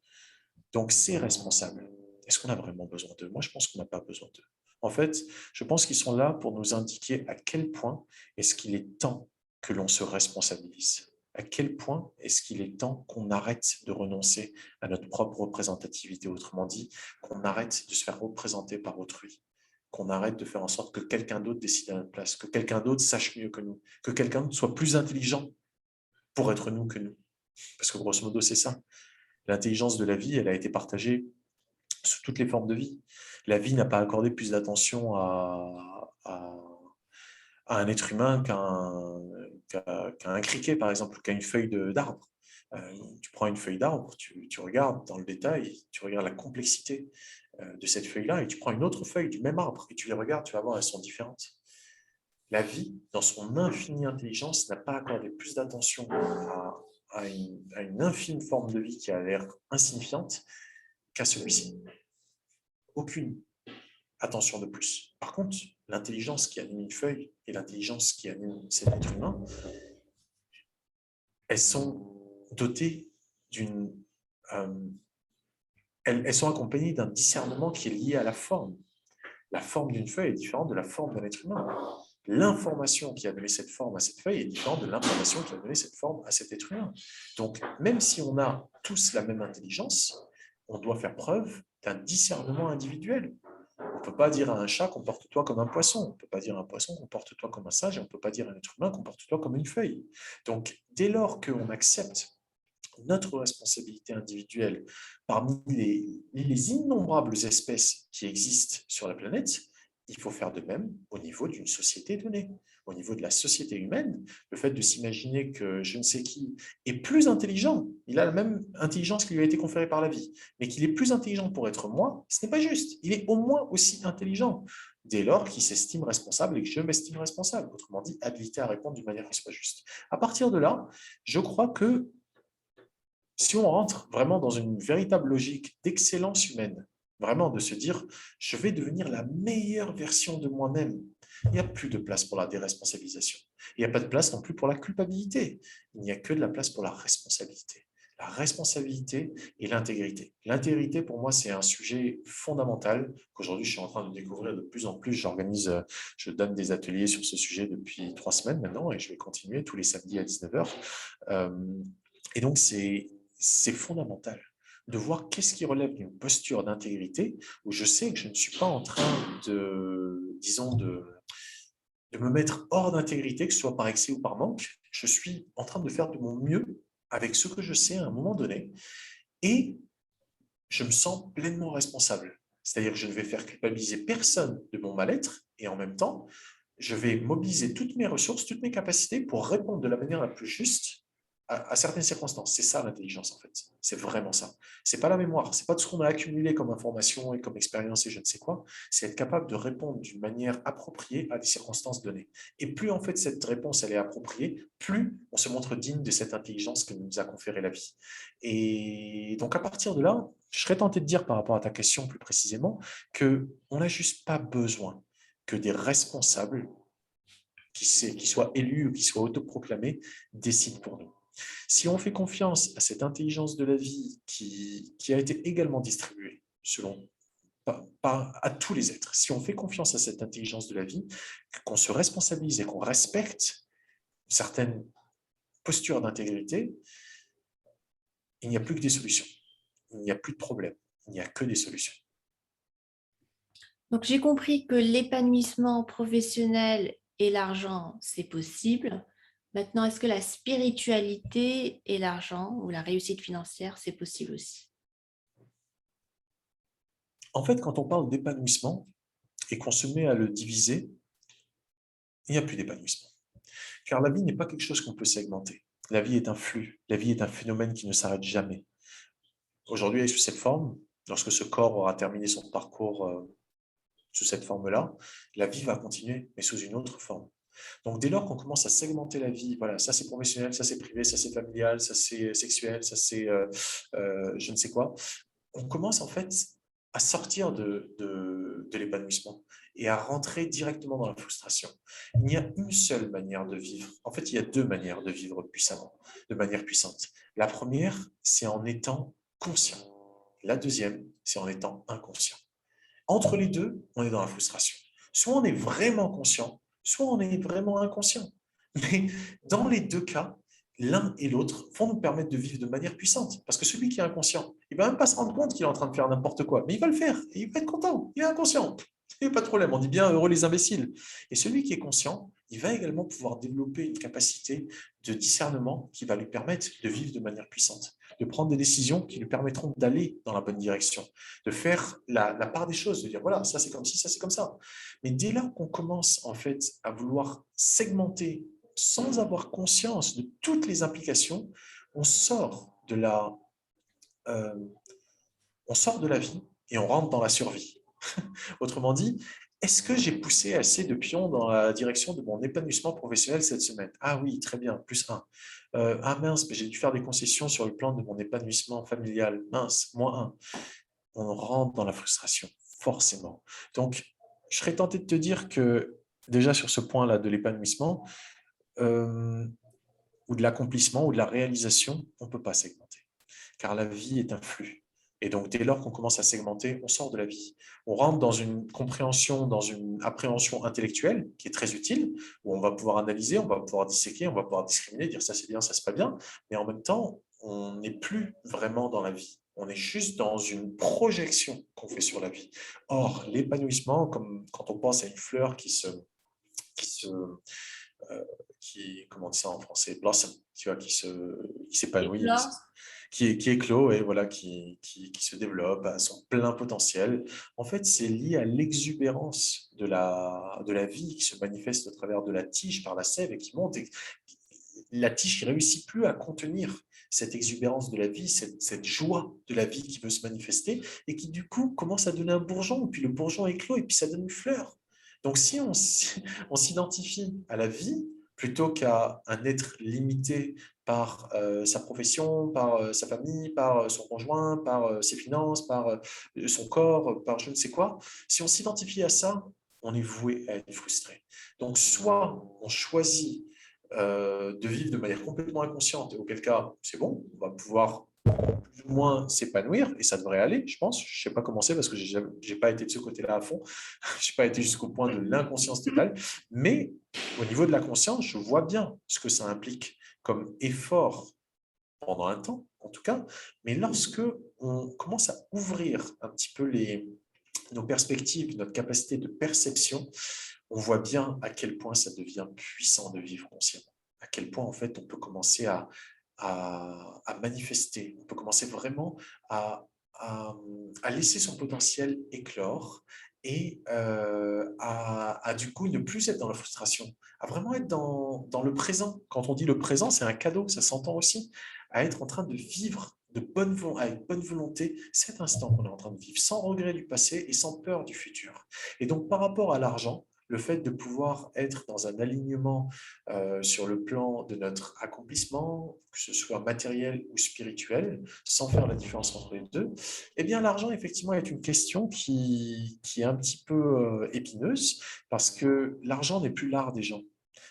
S2: Donc, c'est responsable. Est-ce qu'on a vraiment besoin d'eux? Moi, je pense qu'on n'a pas besoin d'eux. En fait, je pense qu'ils sont là pour nous indiquer à quel point est-ce qu'il est temps que l'on se responsabilise. À quel point est-ce qu'il est temps qu'on arrête de renoncer à notre propre représentativité, autrement dit, qu'on arrête de se faire représenter par autrui, qu'on arrête de faire en sorte que quelqu'un d'autre décide à notre place, que quelqu'un d'autre sache mieux que nous, que quelqu'un d'autre soit plus intelligent pour être nous que nous. Parce que grosso modo, c'est ça. L'intelligence de la vie, elle a été partagée sous toutes les formes de vie. La vie n'a pas accordé plus d'attention à un être humain qu'à un criquet, par exemple, ou qu'à une feuille d'arbre. Tu prends une feuille d'arbre, tu regardes dans le détail, tu regardes la complexité de cette feuille-là, et tu prends une autre feuille du même arbre, et tu les regardes, tu vas voir, elles sont différentes. La vie, dans son infinie intelligence, n'a pas accordé plus d'attention à une infime forme de vie qui a l'air insignifiante qu'à celui-ci. Aucune attention de plus. Par contre, l'intelligence qui anime une feuille et l'intelligence qui anime cet être humain, elles sont dotées d'une... euh, elles sont accompagnées d'un discernement qui est lié à la forme. La forme d'une feuille est différente de la forme d'un être humain. L'information qui a donné cette forme à cette feuille est différente de l'information qui a donné cette forme à cet être humain. Donc, même si on a tous la même intelligence, on doit faire preuve d'un discernement individuel. On ne peut pas dire à un chat comporte-toi comme un poisson, on ne peut pas dire à un poisson comporte-toi comme un singe, et on ne peut pas dire à un être humain comporte-toi comme une feuille. Donc, dès lors qu'on accepte notre responsabilité individuelle parmi les innombrables espèces qui existent sur la planète, il faut faire de même au niveau d'une société donnée. Au niveau de la société humaine, le fait de s'imaginer que je ne sais qui est plus intelligent, il a la même intelligence qui lui a été conférée par la vie, mais qu'il est plus intelligent pour être moi, ce n'est pas juste. Il est au moins aussi intelligent, dès lors qu'il s'estime responsable et que je m'estime responsable. Autrement dit, habilité à répondre d'une manière qui soit juste. À partir de là, je crois que si on rentre vraiment dans une véritable logique d'excellence humaine, vraiment de se dire, je vais devenir la meilleure version de moi-même, il n'y a plus de place pour la déresponsabilisation. Il n'y a pas de place non plus pour la culpabilité. Il n'y a que de la place pour la responsabilité. La responsabilité et l'intégrité. L'intégrité, pour moi, c'est un sujet fondamental qu'aujourd'hui, je suis en train de découvrir de plus en plus. Je donne des ateliers sur ce sujet depuis 3 semaines maintenant et je vais continuer tous les samedis à 19h. Et donc, c'est fondamental de voir qu'est-ce qui relève d'une posture d'intégrité où je sais que je ne suis pas en train disons, de me mettre hors d'intégrité, que ce soit par excès ou par manque. Je suis en train de faire de mon mieux avec ce que je sais à un moment donné et je me sens pleinement responsable. C'est-à-dire que je ne vais faire culpabiliser personne de mon mal-être et en même temps, je vais mobiliser toutes mes ressources, toutes mes capacités pour répondre de la manière la plus juste à certaines circonstances. C'est ça l'intelligence en fait. C'est vraiment ça. C'est pas la mémoire, c'est pas tout ce qu'on a accumulé comme information et comme expérience et je ne sais quoi. C'est être capable de répondre d'une manière appropriée à des circonstances données. Et plus en fait cette réponse elle est appropriée, plus on se montre digne de cette intelligence que nous a conférée la vie. Et donc à partir de là, je serais tenté de dire par rapport à ta question plus précisément que on n'a juste pas besoin que des responsables qui soient élus ou qui soient autoproclamés décident pour nous. Si on fait confiance à cette intelligence de la vie qui a été également distribuée selon à tous les êtres. Si on fait confiance à cette intelligence de la vie, qu'on se responsabilise et qu'on respecte certaines postures d'intégrité, il n'y a plus que des solutions. Il n'y a plus de problème. Il n'y a que des solutions.
S1: Donc j'ai compris que l'épanouissement professionnel et l'argent, c'est possible. Maintenant, est-ce que la spiritualité et l'argent ou la réussite financière, c'est possible aussi?
S2: En fait, quand on parle d'épanouissement et qu'on se met à le diviser, il n'y a plus d'épanouissement. Car la vie n'est pas quelque chose qu'on peut segmenter. La vie est un flux. La vie est un phénomène qui ne s'arrête jamais. Aujourd'hui, elle est sous cette forme. Lorsque ce corps aura terminé son parcours sous cette forme-là, la vie va continuer, mais sous une autre forme. Donc, dès lors qu'on commence à segmenter la vie, voilà, ça c'est professionnel, ça c'est privé, ça c'est familial, ça c'est sexuel, ça c'est je ne sais quoi, on commence en fait à sortir de l'épanouissement et à rentrer directement dans la frustration. Il n'y a une seule manière de vivre. En fait, il y a deux manières de vivre puissamment, de manière puissante. La première, c'est en étant conscient. La deuxième, c'est en étant inconscient. Entre les deux, on est dans la frustration. Soit on est vraiment conscient, soit on est vraiment inconscient. Mais dans les deux cas, l'un et l'autre vont nous permettre de vivre de manière puissante. Parce que celui qui est inconscient, il ne va même pas se rendre compte qu'il est en train de faire n'importe quoi, mais il va le faire et il va être content. Il est inconscient. Il n'y a pas de problème, on dit bien heureux les imbéciles. Et celui qui est conscient, il va également pouvoir développer une capacité de discernement qui va lui permettre de vivre de manière puissante, de prendre des décisions qui lui permettront d'aller dans la bonne direction, de faire la part des choses, de dire voilà, ça c'est comme ci, ça c'est comme ça. Mais dès lors qu'on commence en fait à vouloir segmenter sans avoir conscience de toutes les implications, on sort de euh, la vie et on rentre dans la survie. Autrement dit, est-ce que j'ai poussé assez de pions dans la direction de mon épanouissement professionnel cette semaine? Ah oui, très bien, +1. Ah mince, mais j'ai dû faire des concessions sur le plan de mon épanouissement familial. Mince, -1. On rentre dans la frustration, forcément. Donc, je serais tenté de te dire que déjà sur ce point-là de l'épanouissement, ou de l'accomplissement, ou de la réalisation, on ne peut pas segmenter. Car la vie est un flux. Et donc, dès lors qu'on commence à segmenter, on sort de la vie. On rentre dans une compréhension, dans une appréhension intellectuelle qui est très utile, où on va pouvoir analyser, on va pouvoir disséquer, on va pouvoir discriminer, dire ça c'est bien, ça c'est pas bien. Mais en même temps, on n'est plus vraiment dans la vie. On est juste dans une projection qu'on fait sur la vie. Or, l'épanouissement, comme quand on pense à une fleur qui se comment on dit ça en français, blossom, tu vois, qui s'épanouit,
S1: Éclore.
S2: qui éclot et voilà, qui se développe à son plein potentiel. En fait, c'est lié à l'exubérance de la vie qui se manifeste au travers de la tige par la sève et qui monte. Et la tige qui ne réussit plus à contenir cette exubérance de la vie, cette joie de la vie qui veut se manifester et qui du coup commence à donner un bourgeon, puis le bourgeon éclot et puis ça donne une fleur. Donc si on s'identifie à la vie plutôt qu'à un être limité par sa profession, par sa famille, par son conjoint, par ses finances, par son corps, par je ne sais quoi, si on s'identifie à ça, on est voué à être frustré. Donc soit on choisit de vivre de manière complètement inconsciente, et auquel cas, c'est bon, on va pouvoir plus ou moins s'épanouir, et ça devrait aller, je pense. Je ne sais pas comment c'est, parce que je n'ai pas été de ce côté-là à fond, je n'ai pas été jusqu'au point de l'inconscience totale, mais au niveau de la conscience, je vois bien ce que ça implique comme effort pendant un temps, en tout cas, mais lorsque on commence à ouvrir un petit peu nos perspectives, notre capacité de perception, on voit bien à quel point ça devient puissant de vivre consciemment, à quel point en fait on peut commencer à manifester, on peut commencer vraiment à, à laisser son potentiel éclore et à du coup ne plus être dans la frustration, à vraiment être dans le présent. Quand on dit le présent, c'est un cadeau, ça s'entend aussi, à être en train de vivre avec bonne volonté cet instant qu'on est en train de vivre, sans regret du passé et sans peur du futur. Et donc par rapport à l'argent, le fait de pouvoir être dans un alignement sur le plan de notre accomplissement, que ce soit matériel ou spirituel, sans faire la différence entre les deux, eh bien l'argent effectivement est une question qui est un petit peu épineuse parce que l'argent n'est plus l'art des gens.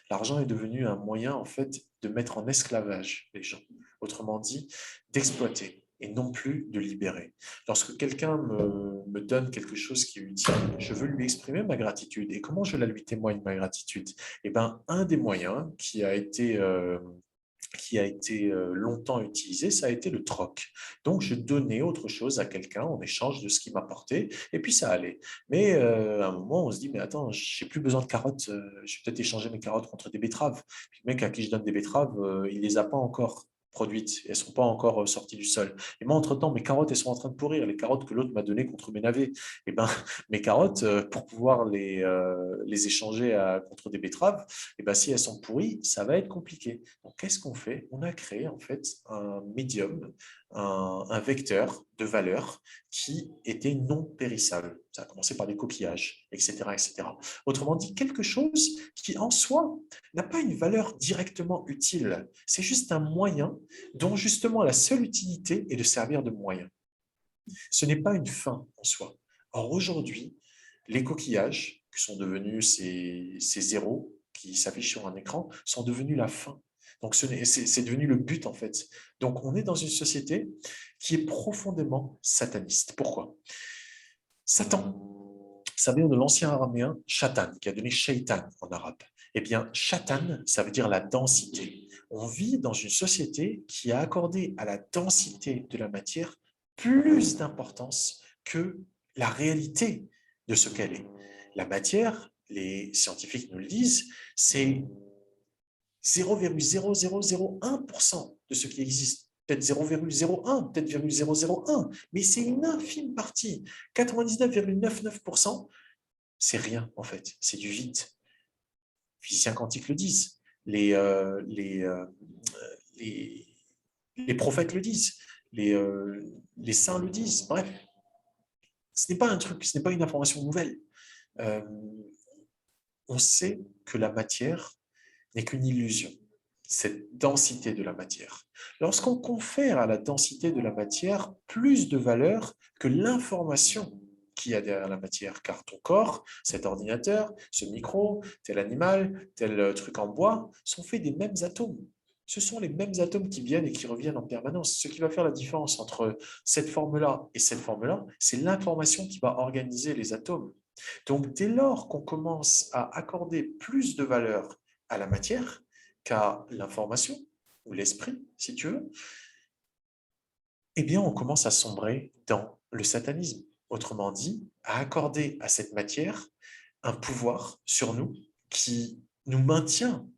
S2: L'argent est devenu un moyen en fait de mettre en esclavage les gens, autrement dit d'exploiter. et non plus de libérer. Lorsque quelqu'un me donne quelque chose qui est utile, je veux lui exprimer ma gratitude. Et comment je la lui témoigne, ma gratitude? Eh bien, un des moyens qui a été longtemps utilisé, ça a été le troc. Donc, je donnais autre chose à quelqu'un en échange de ce qu'il m'apportait, et puis ça allait. Mais à un moment, on se dit, mais attends, j'ai plus besoin de carottes, je vais peut-être échanger mes carottes contre des betteraves. Puis le mec à qui je donne des betteraves, il les a pas encore produites, elles sont pas encore sorties du sol. Et moi, entre-temps, mes carottes, elles sont en train de pourrir, les carottes que l'autre m'a données contre mes navets. Et ben, mes carottes, pour pouvoir les échanger contre des betteraves, et ben, si elles sont pourries, ça va être compliqué. Donc, qu'est-ce qu'on fait? On a créé en fait un médium, un vecteur de valeur qui était non périssable. Ça a commencé par des coquillages, etc., etc. Autrement dit, quelque chose qui en soi n'a pas une valeur directement utile. C'est juste un moyen dont justement la seule utilité est de servir de moyen. Ce n'est pas une fin en soi. Or, aujourd'hui, les coquillages, qui sont devenus ces zéros qui s'affichent sur un écran, sont devenus la fin. Donc, c'est devenu le but, en fait. Donc, on est dans une société qui est profondément sataniste. Pourquoi? Satan, ça vient de l'ancien araméen Shatan, qui a donné Shaitan en arabe. Eh bien, Shatan, ça veut dire la densité. On vit dans une société qui a accordé à la densité de la matière plus d'importance que la réalité de ce qu'elle est. La matière, les scientifiques nous le disent, c'est 0,0001% de ce qui existe. Peut-être 0,01, peut-être 0,001, mais c'est une infime partie. 99,99%, c'est rien en fait, c'est du vide. Les physiciens quantiques le disent, les prophètes le disent, les saints le disent. Bref, ce n'est pas un truc, ce n'est pas une information nouvelle. Euh, on sait que la matière n'est qu'une illusion, cette densité de la matière. Lorsqu'on confère à la densité de la matière plus de valeur que l'information qu'il y a derrière la matière, car ton corps, cet ordinateur, ce micro, tel animal, tel truc en bois, sont faits des mêmes atomes. Ce sont les mêmes atomes qui viennent et qui reviennent en permanence. Ce qui va faire la différence entre cette forme-là et cette forme-là, c'est l'information qui va organiser les atomes. Donc, dès lors qu'on commence à accorder plus de valeur à la matière qu'à l'information, ou l'esprit, si tu veux, eh bien, on commence à sombrer dans le satanisme. Autrement dit, à accorder à cette matière un pouvoir sur nous qui nous maintient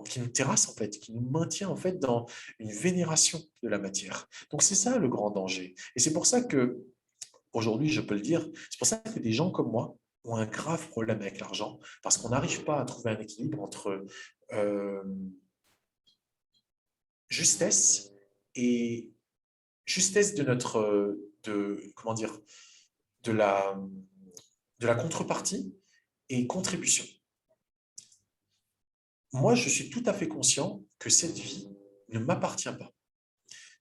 S2: qui nous terrasse en fait, qui nous maintient en fait dans une vénération de la matière. Donc c'est ça le grand danger. Et c'est pour ça que aujourd'hui, je peux le dire, c'est pour ça que des gens comme moi ont un grave problème avec l'argent, parce qu'on n'arrive pas à trouver un équilibre entre euh, justesse et justesse de notre, comment dire, de la, de la contrepartie et contribution. Moi, je suis tout à fait conscient que cette vie ne m'appartient pas.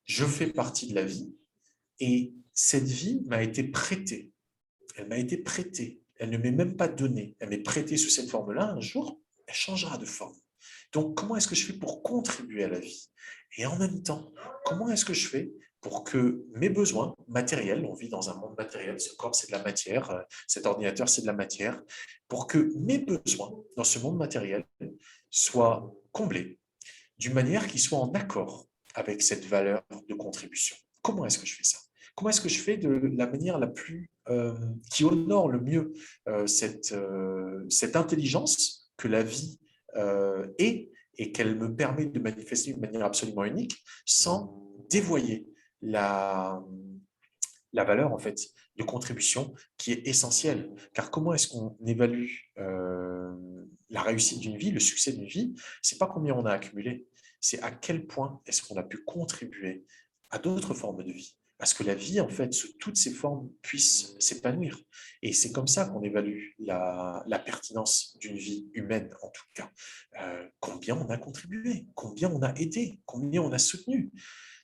S2: Je fais partie de la vie et cette vie m'a été prêtée. Elle m'a été prêtée. Elle ne m'est même pas donnée. Elle m'est prêtée sous cette forme-là. Un jour, elle changera de forme. Donc, comment est-ce que je fais pour contribuer à la vie? Et en même temps, comment est-ce que je fais pour que mes besoins matériels, on vit dans un monde matériel, ce corps c'est de la matière, cet ordinateur c'est de la matière, pour que mes besoins dans ce monde matériel soient comblés d'une manière qui soit en accord avec cette valeur de contribution? Comment est-ce que je fais ça? Comment est-ce que je fais de la manière la plus qui honore le mieux cette intelligence que la vie est et qu'elle me permet de manifester d'une manière absolument unique sans dévoyer la valeur en fait de contribution qui est essentielle. Car comment est-ce qu'on évalue la réussite d'une vie, le succès d'une vie? C'est pas combien on a accumulé, c'est à quel point est-ce qu'on a pu contribuer à d'autres formes de vie. Parce que la vie, en fait, sous toutes ses formes, puisse s'épanouir. Et c'est comme ça qu'on évalue la pertinence d'une vie humaine, en tout cas. Combien on a contribué, combien on a aidé, combien on a soutenu.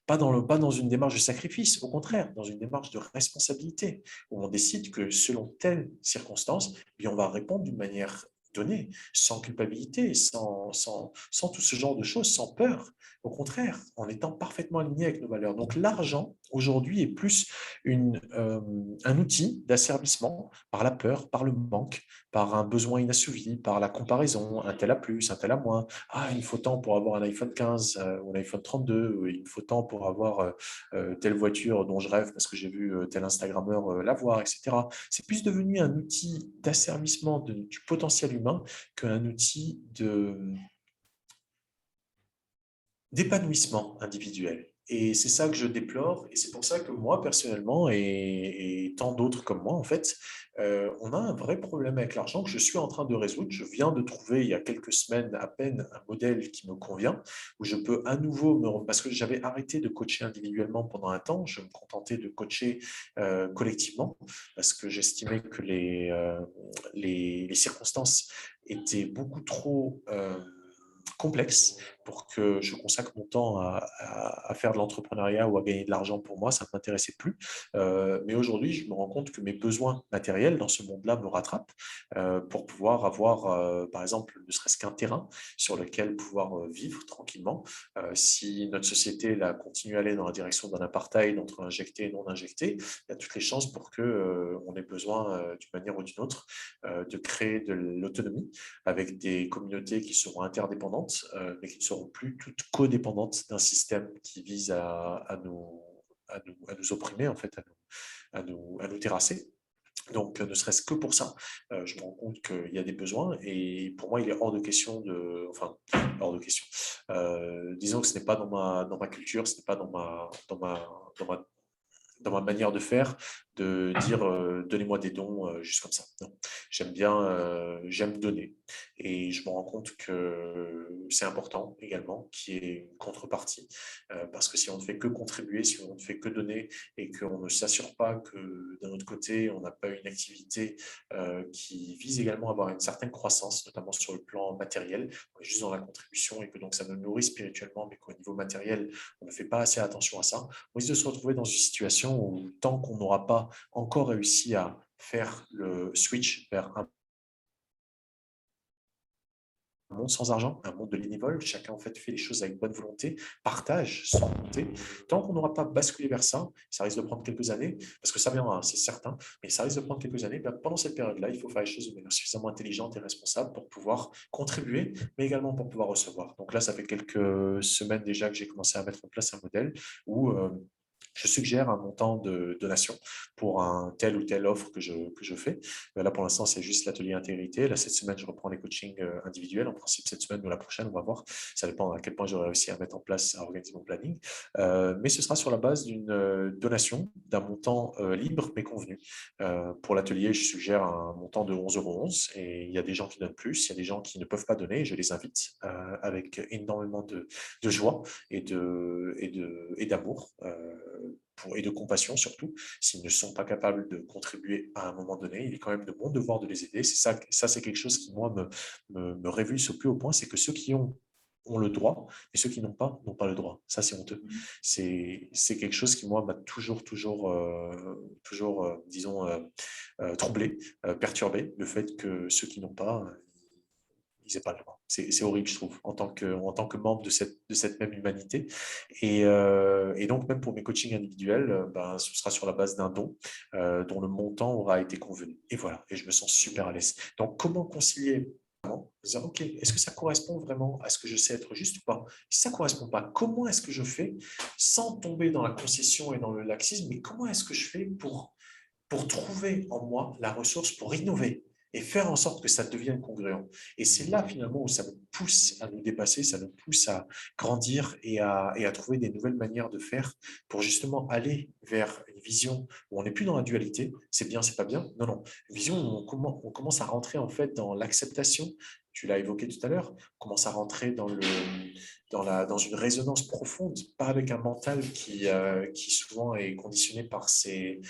S2: Pas dans une démarche de sacrifice, au contraire, dans une démarche de responsabilité, où on décide que selon telle circonstance, eh bien, on va répondre d'une manière donner, sans culpabilité, sans tout ce genre de choses, sans peur. Au contraire, en étant parfaitement aligné avec nos valeurs. Donc l'argent, aujourd'hui, est plus un outil d'asservissement par la peur, par le manque, par un besoin inassouvi, par la comparaison, un tel a plus, un tel a moins. Ah, il faut tant pour avoir un iPhone 15 ou un iPhone 32, ou il faut tant pour avoir telle voiture dont je rêve parce que j'ai vu tel Instagrammeur l'avoir, etc. C'est plus devenu un outil d'asservissement du potentiel humain qu'un outil d'épanouissement individuel. Et c'est ça que je déplore, et c'est pour ça que moi, personnellement, et tant d'autres comme moi, en fait, on a un vrai problème avec l'argent que je suis en train de résoudre. Je viens de trouver, il y a quelques semaines à peine, un modèle qui me convient, où je peux à nouveau parce que j'avais arrêté de coacher individuellement pendant un temps, je me contentais de coacher collectivement, parce que j'estimais que les circonstances étaient beaucoup trop complexes pour que je consacre mon temps à faire de l'entrepreneuriat ou à gagner de l'argent. Pour moi, ça ne m'intéressait plus. Mais aujourd'hui, je me rends compte que mes besoins matériels dans ce monde-là me rattrapent pour pouvoir avoir, par exemple, ne serait-ce qu'un terrain sur lequel pouvoir vivre tranquillement. Si notre société là, continue à aller dans la direction d'un apartheid entre injecté et non injecté, il y a toutes les chances pour que on ait besoin, d'une manière ou d'une autre, de créer de l'autonomie avec des communautés qui seront interdépendantes, mais qui ne seront plus toutes codépendantes d'un système qui vise à nous opprimer, en fait, à nous terrasser. Donc, ne serait-ce que pour ça, je me rends compte qu'il y a des besoins et pour moi, il est hors de question enfin, hors de question. Disons que ce n'est pas dans ma culture, ce n'est pas dans ma dans ma manière de faire, de dire donnez-moi des dons juste comme ça. Non. J'aime donner. Et je me rends compte que c'est important également qu'il y ait une contrepartie. Parce que si on ne fait que contribuer, si on ne fait que donner et qu'on ne s'assure pas que d'un autre côté, on n'a pas une activité qui vise également à avoir une certaine croissance, notamment sur le plan matériel, on est juste dans la contribution et que donc ça nous nourrit spirituellement, mais qu'au niveau matériel, on ne fait pas assez attention à ça, on risque de se retrouver dans une situation où tant qu'on n'aura pas encore réussi à faire le switch vers un monde sans argent, un monde de bénévoles, chacun en fait fait les choses avec bonne volonté, partage sans compter. Tant qu'on n'aura pas basculé vers ça risque de prendre quelques années, parce que ça viendra, c'est certain, mais ça risque de prendre quelques années. Ben, pendant cette période-là, il faut faire les choses de manière suffisamment intelligente et responsable pour pouvoir contribuer, mais également pour pouvoir recevoir. Donc là, ça fait quelques semaines déjà que j'ai commencé à mettre en place un modèle où je suggère un montant de donation pour un tel ou telle offre que je fais. Là, pour l'instant, c'est juste l'atelier intégrité. Là, cette semaine, je reprends les coachings individuels. En principe, cette semaine ou la prochaine, on va voir. Ça dépend à quel point j'aurai réussi à mettre en place, à organiser mon planning. Mais ce sera sur la base d'une donation d'un montant libre mais convenu. Pour l'atelier, je suggère un montant de 11,11 € et il y a des gens qui donnent plus, il y a des gens qui ne peuvent pas donner. Je les invite avec énormément de joie et d'amour et de compassion surtout. S'ils ne sont pas capables de contribuer à un moment donné, il est quand même de mon devoir de les aider. Ça c'est quelque chose qui, moi, me révulse au plus haut point, c'est que ceux qui ont le droit, et ceux qui n'ont pas le droit. Ça, c'est honteux. C'est quelque chose qui, moi, m'a toujours, disons, troublé, perturbé, le fait que ceux qui n'ont pas, ils n'aient pas le droit. C'est horrible, je trouve, en tant que membre de cette même humanité. Et donc, même pour mes coachings individuels, ben, ce sera sur la base d'un don dont le montant aura été convenu. Et voilà, et je me sens super à l'aise. Donc, comment concilier dire, OK, est-ce que ça correspond vraiment à ce que je sais être juste ou pas? Si ça ne correspond pas, comment est-ce que je fais sans tomber dans la concession et dans le laxisme, mais comment est-ce que je fais pour trouver en moi la ressource pour innover et faire en sorte que ça devienne congruent. Et c'est là finalement où ça nous pousse à nous dépasser, ça nous pousse à grandir et à trouver des nouvelles manières de faire pour justement aller vers une vision où on n'est plus dans la dualité, c'est bien, c'est pas bien. Non, non, une vision où on commence à rentrer en fait dans l'acceptation. Tu l'as évoqué tout à l'heure, on commence à rentrer dans une résonance profonde, pas avec un mental qui souvent est conditionné par ces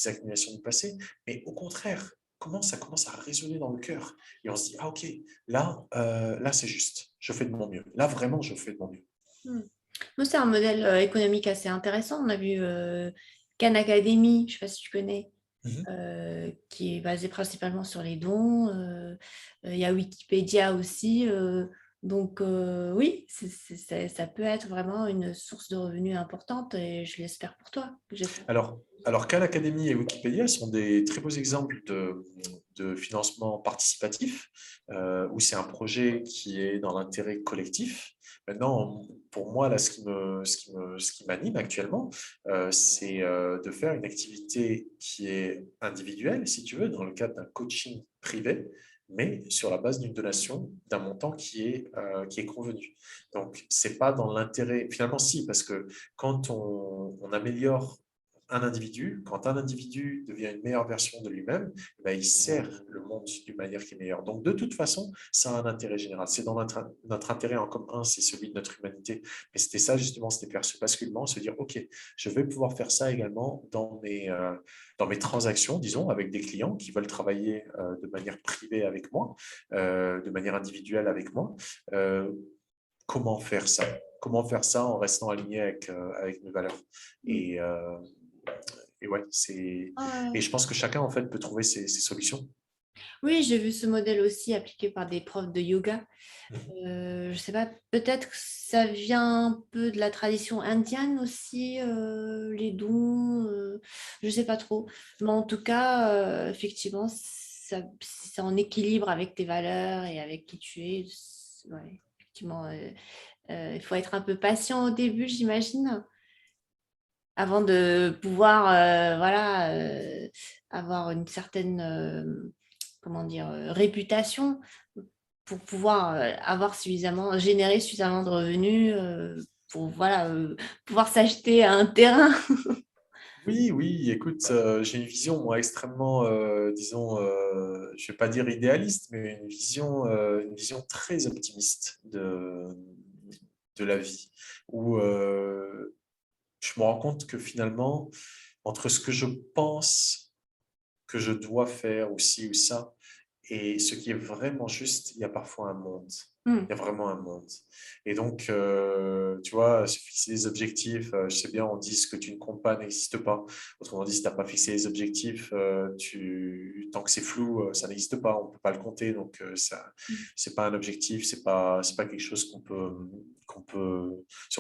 S2: accumulations du passé, mais au contraire, ça commence à résonner dans le cœur. Et on se dit, ah ok, là c'est juste, je fais de mon mieux. Là vraiment, je fais de mon mieux.
S1: Hmm. Nous, c'est un modèle économique assez intéressant. On a vu Khan Academy, je ne sais pas si tu connais.
S2: Mhm.
S1: qui est basé principalement sur les dons. Il y a Wikipédia aussi. Donc oui, ça peut être vraiment une source de revenus importante et je l'espère pour toi.
S2: Alors Khan Academy et Wikipédia sont des très beaux exemples de financement participatif, où c'est un projet qui est dans l'intérêt collectif. Maintenant, pour moi, là, ce qui m'anime actuellement, c'est de faire une activité qui est individuelle, si tu veux, dans le cadre d'un coaching privé, mais sur la base d'une donation d'un montant qui est convenu. Donc, c'est pas dans l'intérêt, finalement, si, parce que quand on améliore un individu, quand un individu devient une meilleure version de lui-même, ben, il sert le monde d'une manière qui est meilleure. Donc, de toute façon, ça a un intérêt général. C'est dans notre intérêt en commun, c'est celui de notre humanité. Mais c'était ça, justement, c'était faire ce basculement, se dire, OK, je vais pouvoir faire ça également dans mes transactions, disons, avec des clients qui veulent travailler de manière privée avec moi, de manière individuelle avec moi. Euh, Comment faire ça? Comment faire ça en restant aligné avec mes valeurs?
S1: Mm.
S2: Et, euh, et ouais, et
S1: Ouais.
S2: je pense que chacun en fait peut trouver ses solutions.
S1: Oui, j'ai vu ce modèle aussi appliqué par des profs de yoga.
S2: Mhm.
S1: Je sais pas, peut-être que ça vient un peu de la tradition indienne aussi, les dons, je sais pas trop. Mais en tout cas, effectivement, c'est en équilibre avec tes valeurs et avec qui tu es. Ouais, effectivement, il faut être un peu patient au début, j'imagine, avant de pouvoir, voilà, avoir une certaine, comment dire, réputation pour pouvoir avoir suffisamment, générer suffisamment de revenus pour voilà, pouvoir s'acheter un terrain.
S2: Oui, oui, écoute, j'ai une vision, moi, extrêmement, disons, je ne vais pas dire idéaliste, mais une vision très optimiste de la vie, où je me rends compte que finalement, entre ce que je pense que je dois faire ou ci ou ça, et ce qui est vraiment juste, il y a parfois un monde.
S1: Hmm.
S2: Il y a vraiment un monde. Et donc, tu vois, se fixer des objectifs, je sais bien, on dit ce que tu ne comptes pas n'existe pas. Autrement dit, si tu n'as pas fixé les objectifs, tant que c'est flou, ça n'existe pas, on ne peut pas le compter. Donc, ça, c'est pas un objectif, c'est pas quelque chose sur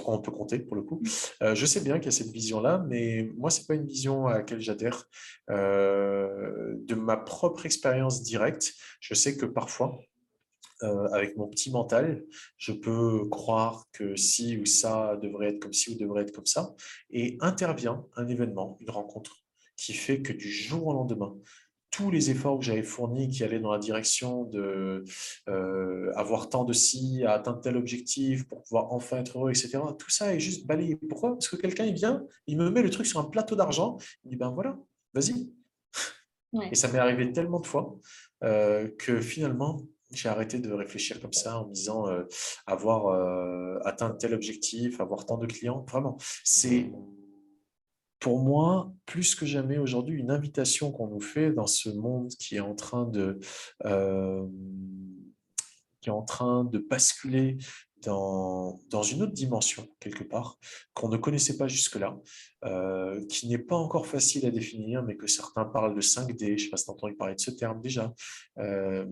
S2: quoi on peut compter pour le coup. Je sais bien qu'il y a cette vision-là, mais moi, c'est pas une vision à laquelle j'adhère. De ma propre expérience directe, je sais que parfois, avec mon petit mental, je peux croire que ci ou ça devrait être comme ci ou devrait être comme ça, et intervient un événement, une rencontre, qui fait que du jour au lendemain, tous les efforts que j'avais fournis qui allaient dans la direction de avoir tant de ci, à atteindre tel objectif pour pouvoir enfin être heureux, etc. Tout ça est juste balayé. Pourquoi? Parce que quelqu'un, il vient, il me met le truc sur un plateau d'argent, il dit, ben voilà, vas-y, et
S1: Ouais.
S2: ça m'est arrivé tellement de fois que finalement, j'ai arrêté de réfléchir comme ça en me disant avoir atteint tel objectif, avoir tant de clients. Vraiment, c'est pour moi, plus que jamais aujourd'hui, une invitation qu'on nous fait dans ce monde euh, qui est en train de basculer dans une autre dimension, quelque part, qu'on ne connaissait pas jusque-là, qui n'est pas encore facile à définir, mais que certains parlent de 5D, je ne sais pas si tu as entendu parler de ce terme déjà. Euh,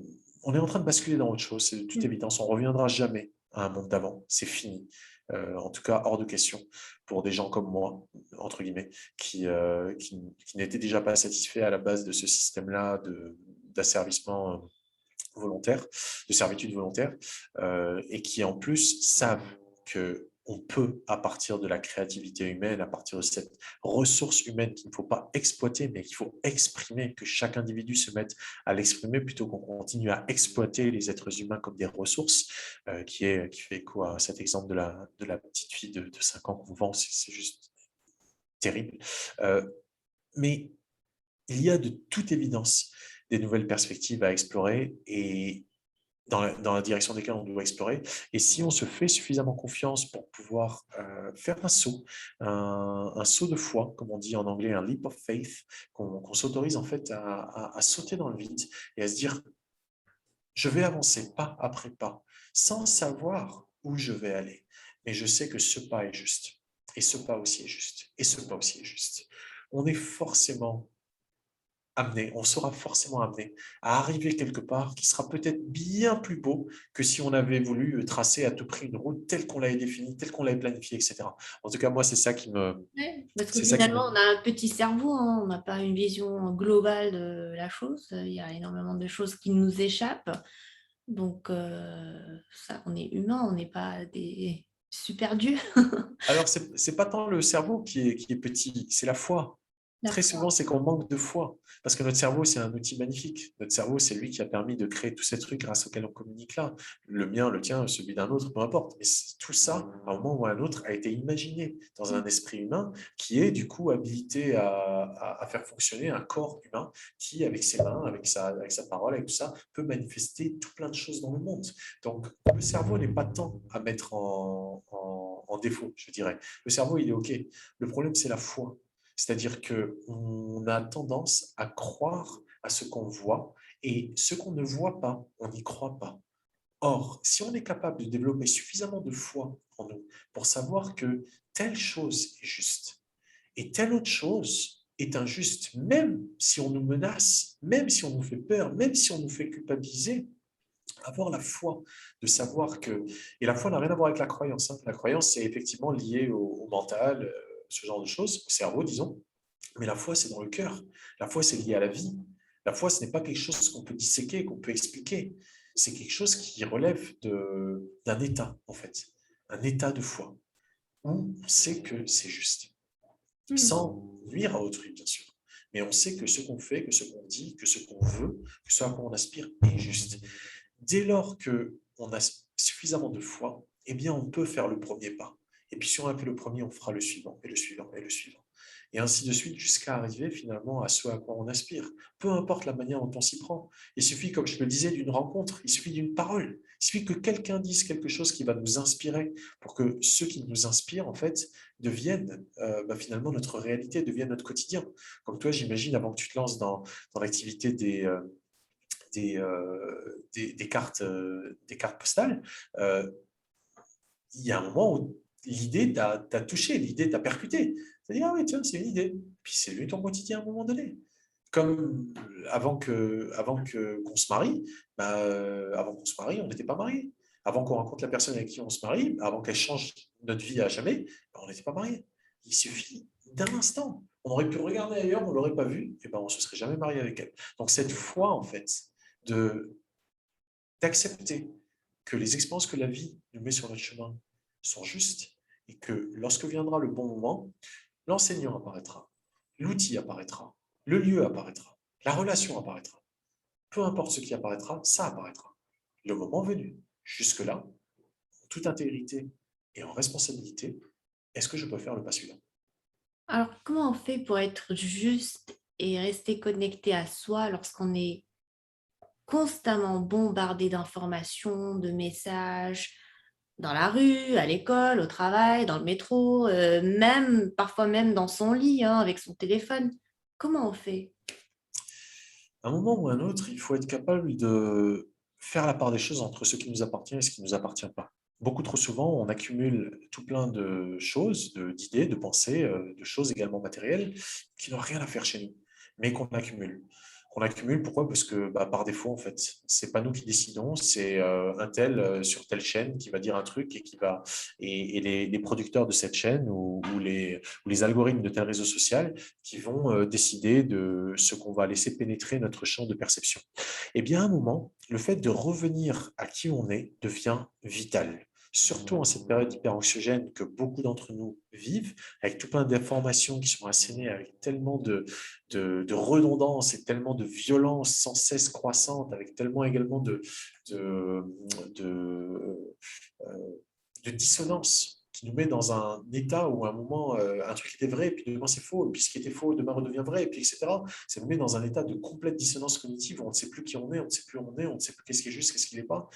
S2: on est en train de basculer dans autre chose, c'est de toute
S1: Hmm.
S2: évidence, on ne reviendra jamais à un monde d'avant, c'est fini. En tout cas, hors de question pour des gens comme moi, entre guillemets, qui n'étaient déjà pas satisfaits à la base de ce système-là d'asservissement volontaire, de servitude volontaire, et qui en plus savent que on peut, à partir de la créativité humaine, à partir de cette ressource humaine qu'il ne faut pas exploiter, mais qu'il faut exprimer, que chaque individu se mette à l'exprimer plutôt qu'on continue à exploiter les êtres humains comme des ressources, qui fait écho à cet exemple de la petite fille de 5 ans qu'on vend, c'est juste terrible. Euh, mais il y a de toute évidence des nouvelles perspectives à explorer et dans la direction desquelles on doit explorer. Et si on se fait suffisamment confiance pour pouvoir faire un saut, un saut de foi, comme on dit en anglais, un leap of faith, qu'on s'autorise en fait à sauter dans le vide et à se dire, je vais avancer pas après pas, sans savoir où je vais aller. Mais je sais que ce pas est juste. Et ce pas aussi est juste. Et ce pas aussi est juste. On est forcément amené, on sera forcément amené à arriver quelque part qui sera peut-être bien plus beau que si on avait voulu tracer à tout prix une route telle qu'on l'avait définie, telle qu'on l'avait planifiée, etc. En tout cas, moi,
S1: Ouais, parce que
S2: c'est ça qui
S1: finalement,
S2: me,
S1: on a un petit cerveau, hein, on n'a pas une vision globale de la chose. Il y a énormément de choses qui nous échappent. Donc, ça, on est humain, on n'est pas des super dieux.
S2: Alors, c'est pas tant le cerveau qui est petit, c'est la foi.
S1: La
S2: Très
S1: foi.
S2: souvent, c'est qu'on manque de foi. Parce que notre cerveau, c'est un outil magnifique. Notre cerveau, c'est lui qui a permis de créer tous ces trucs grâce auxquels on communique là. Le mien, le tien, celui d'un autre, peu importe. Mais tout ça, à un moment ou à un autre, a été imaginé dans un esprit humain qui est du coup habilité à faire fonctionner un corps humain qui, avec ses mains, avec sa parole, avec tout ça, peut manifester tout plein de choses dans le monde. Donc, le cerveau n'est pas tant à mettre en défaut, je dirais. Le cerveau, il est OK. Le problème, c'est la foi. C'est-à-dire qu'on a tendance à croire à ce qu'on voit et ce qu'on ne voit pas, on n'y croit pas. Or, si on est capable de développer suffisamment de foi en nous pour savoir que telle chose est juste et telle autre chose est injuste, même si on nous menace, même si on nous fait peur, même si on nous fait culpabiliser, avoir la foi, de savoir que... Et la foi n'a rien à voir avec la croyance, hein. La croyance, c'est effectivement lié au mental, ce genre de choses, au cerveau, disons. Mais la foi, c'est dans le cœur. La foi, c'est lié à la vie. La foi, ce n'est pas quelque chose qu'on peut disséquer, qu'on peut expliquer. C'est quelque chose qui relève d'un état, en fait. Un état de foi, où on sait que c'est juste.
S1: Hmm.
S2: Sans nuire à autrui, bien sûr. Mais on sait que ce qu'on fait, que ce qu'on dit, que ce qu'on veut, que ce à quoi on aspire est juste. Dès lors qu'on a suffisamment de foi, eh bien, on peut faire le premier pas. Et puis, si on a fait le premier, on fera le suivant, et le suivant, et le suivant. Et ainsi de suite, jusqu'à arriver finalement à ce à quoi on aspire. Peu importe la manière dont on s'y prend. Il suffit, comme je le disais, d'une rencontre, il suffit d'une parole. Il suffit que quelqu'un dise quelque chose qui va nous inspirer pour que ceux qui nous inspirent, en fait, deviennent finalement notre réalité, deviennent notre quotidien. Comme toi, j'imagine, avant que tu te lances dans l'activité des cartes postales, euh, il y a un moment où l'idée t'a touché, l'idée t'a percuté. C'est-à-dire, ah oui, tiens, c'est une idée. Puis c'est devenu ton quotidien à un moment donné. Comme qu'on se marie, avant qu'on se marie, on n'était pas mariés. Avant qu'on rencontre la personne avec qui on se marie, avant qu'elle change notre vie à jamais, on n'était pas mariés. Il suffit d'un instant. On aurait pu regarder ailleurs, on ne l'aurait pas vu, et on ne se serait jamais marié avec elle. Donc cette foi, en fait, de d'accepter que les expériences que la vie nous met sur notre chemin sont justes et que lorsque viendra le bon moment, l'enseignant apparaîtra, l'outil apparaîtra, le lieu apparaîtra, la relation apparaîtra. Peu importe ce qui apparaîtra, ça apparaîtra. Le moment venu, jusque-là, en toute intégrité et en responsabilité, est-ce que je peux faire le pas suivant?
S1: Alors, comment on fait pour être juste et rester connecté à soi lorsqu'on est constamment bombardé d'informations, de messages, dans la rue, à l'école, au travail, dans le métro, même parfois même dans son lit, hein, avec son téléphone. Comment on fait?
S2: À un moment ou à un autre, il faut être capable de faire la part des choses entre ce qui nous appartient et ce qui ne nous appartient pas. Beaucoup trop souvent, on accumule tout plein de choses, d'idées, de pensées, de choses également matérielles qui n'ont rien à faire chez nous, mais qu'on accumule. Qu'on accumule, pourquoi? Parce que par défaut, en fait, c'est pas nous qui décidons, c'est un tel sur telle chaîne qui va dire un truc et et les producteurs de cette chaîne ou les algorithmes de tel réseau social qui vont décider de ce qu'on va laisser pénétrer notre champ de perception. Et bien, à un moment, le fait de revenir à qui on est devient vital. Surtout en cette période hyper anxiogène que beaucoup d'entre nous vivent, avec tout plein d'informations qui sont assénées, avec tellement de redondance et tellement de violence sans cesse croissante, avec tellement également de, de, de dissonance qui nous met dans un état où à un moment, un truc était vrai, et puis demain c'est faux, et puis ce qui était faux, demain redevient vrai, et puis etc. Ça nous met dans un état de complète dissonance cognitive où on ne sait plus qui on est, on ne sait plus où on est, on ne sait plus qu'est-ce qui est juste, qu'est-ce qui n'est pas.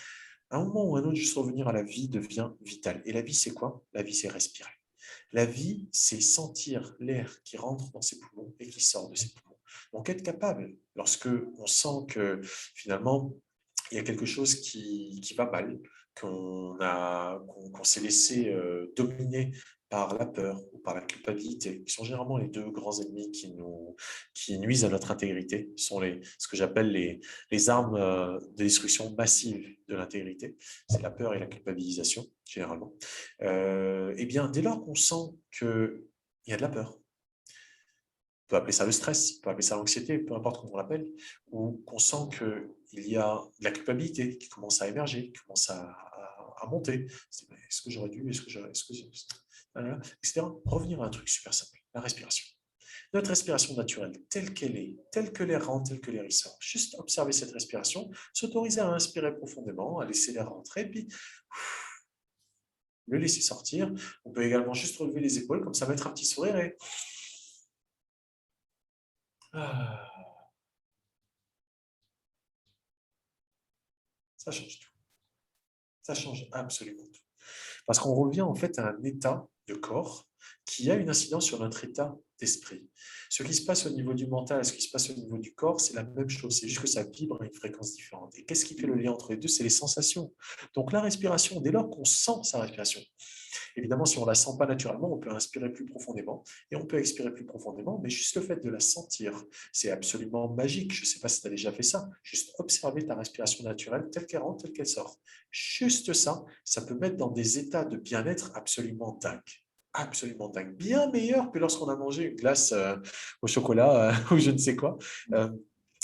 S2: À un moment ou à un autre, juste revenir à la vie devient vital. Et la vie, c'est quoi? La vie, c'est respirer. La vie, c'est sentir l'air qui rentre dans ses poumons et qui sort de ses poumons. Donc, être capable, lorsque on sent que finalement, il y a quelque chose qui va mal, qu'on s'est laissé dominer par la peur ou par la culpabilité, qui sont généralement les deux grands ennemis qui nuisent à notre intégrité, sont ce que j'appelle les armes de destruction massive de l'intégrité. C'est la peur et la culpabilisation, généralement. Eh bien, dès lors qu'on sent qu'il y a de la peur, on peut appeler ça le stress, on peut appeler ça l'anxiété, peu importe comment on l'appelle, ou qu'on sent qu'il y a de la culpabilité qui commence à émerger, qui commence à monter. Est-ce que j'aurais dû, etc. Revenir à un truc super simple, la respiration. Notre respiration naturelle, telle qu'elle est, telle que l'air rentre, telle que l'air sort. Juste observer cette respiration, s'autoriser à inspirer profondément, à laisser l'air rentrer, puis le laisser sortir. On peut également juste relever les épaules, comme ça, mettre un petit sourire et ça change tout. Ça change absolument tout. Parce qu'on revient en fait à un état de corps qui a une incidence sur notre état d'esprit. Ce qui se passe au niveau du mental, ce qui se passe au niveau du corps, c'est la même chose. C'est juste que ça vibre à une fréquence différente. Et qu'est-ce qui fait le lien entre les deux? C'est les sensations. Donc la respiration, dès lors qu'on sent sa respiration, évidemment, si on ne la sent pas naturellement, on peut inspirer plus profondément et on peut expirer plus profondément, mais juste le fait de la sentir, c'est absolument magique. Je ne sais pas si tu as déjà fait ça. Juste observer ta respiration naturelle telle qu'elle rentre, telle qu'elle sort. Juste ça, ça peut mettre dans des états de bien-être absolument dingues. Absolument dingue. Bien meilleur que lorsqu'on a mangé une glace au chocolat ou je ne sais quoi. Euh,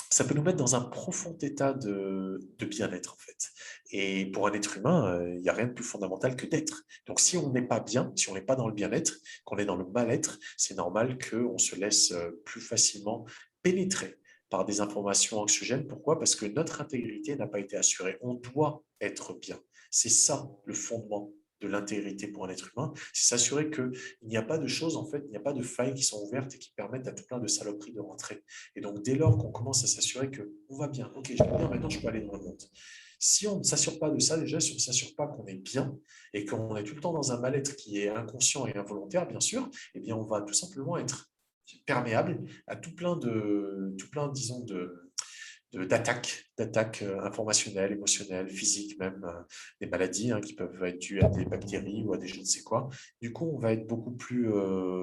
S2: Ça peut nous mettre dans un profond état de bien-être, en fait. Et pour un être humain, il n'y a rien de plus fondamental que d'être. Donc, si on n'est pas bien, si on n'est pas dans le bien-être, qu'on est dans le mal-être, c'est normal qu'on se laisse plus facilement pénétrer par des informations anxiogènes. Pourquoi? Parce que notre intégrité n'a pas été assurée. On doit être bien. C'est ça le fondement de l'intégrité pour un être humain, c'est s'assurer qu'il n'y a pas de choses, en fait, il n'y a pas de failles qui sont ouvertes et qui permettent à tout plein de saloperies de rentrer. Et donc, dès lors qu'on commence à s'assurer qu'on va bien, ok, je vais bien, maintenant je peux aller dans le monde. Si on ne s'assure pas de ça, déjà, si on ne s'assure pas qu'on est bien et qu'on est tout le temps dans un mal-être qui est inconscient et involontaire, bien sûr, eh bien, on va tout simplement être perméable à tout plein disons, d'attaques informationnelles, émotionnelles, physiques même, des maladies qui peuvent être dues à des bactéries ou à des je ne sais quoi. Du coup, on va être beaucoup plus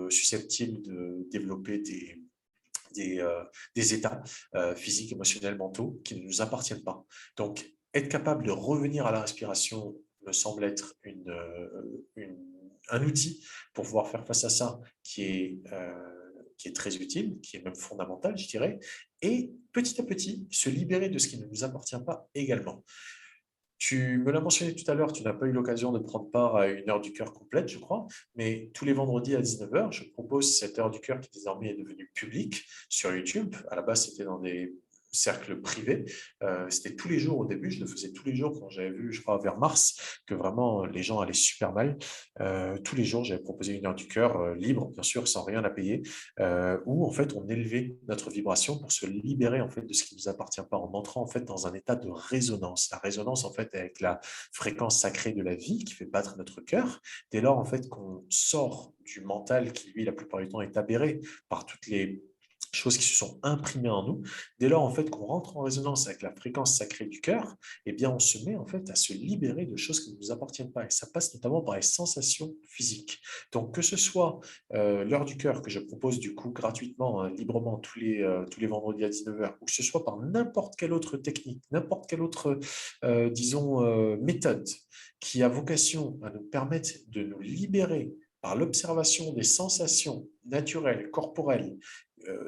S2: susceptible de développer des états physiques, émotionnels, mentaux qui ne nous appartiennent pas. Donc, être capable de revenir à la respiration me semble être un outil pour pouvoir faire face à ça qui est très utile, qui est même fondamental, je dirais, et petit à petit, se libérer de ce qui ne nous appartient pas également. Tu me l'as mentionné tout à l'heure, tu n'as pas eu l'occasion de prendre part à une heure du cœur complète, je crois, mais tous les vendredis à 19h, je propose cette heure du cœur qui désormais est devenue publique sur YouTube. À la base, c'était dans des cercles privés. C'était tous les jours au début, je le faisais tous les jours quand j'avais vu, je crois, vers mars, que vraiment les gens allaient super mal. Tous les jours, j'avais proposé une heure du cœur libre, bien sûr, sans rien à payer, où en fait on élevait notre vibration pour se libérer en fait de ce qui ne nous appartient pas, en entrant en fait dans un état de résonance. La résonance en fait avec la fréquence sacrée de la vie qui fait battre notre cœur. Dès lors en fait qu'on sort du mental qui lui la plupart du temps est aberré par toutes les choses qui se sont imprimées en nous, dès lors en fait qu'on rentre en résonance avec la fréquence sacrée du cœur, eh bien on se met en fait à se libérer de choses qui ne nous appartiennent pas. Et ça passe notamment par les sensations physiques. Donc que ce soit l'heure du cœur que je propose du coup gratuitement, librement tous les vendredis à 19h, ou que ce soit par n'importe quelle autre technique, n'importe quelle autre, disons, méthode qui a vocation à nous permettre de nous libérer par l'observation des sensations naturelles, corporelles,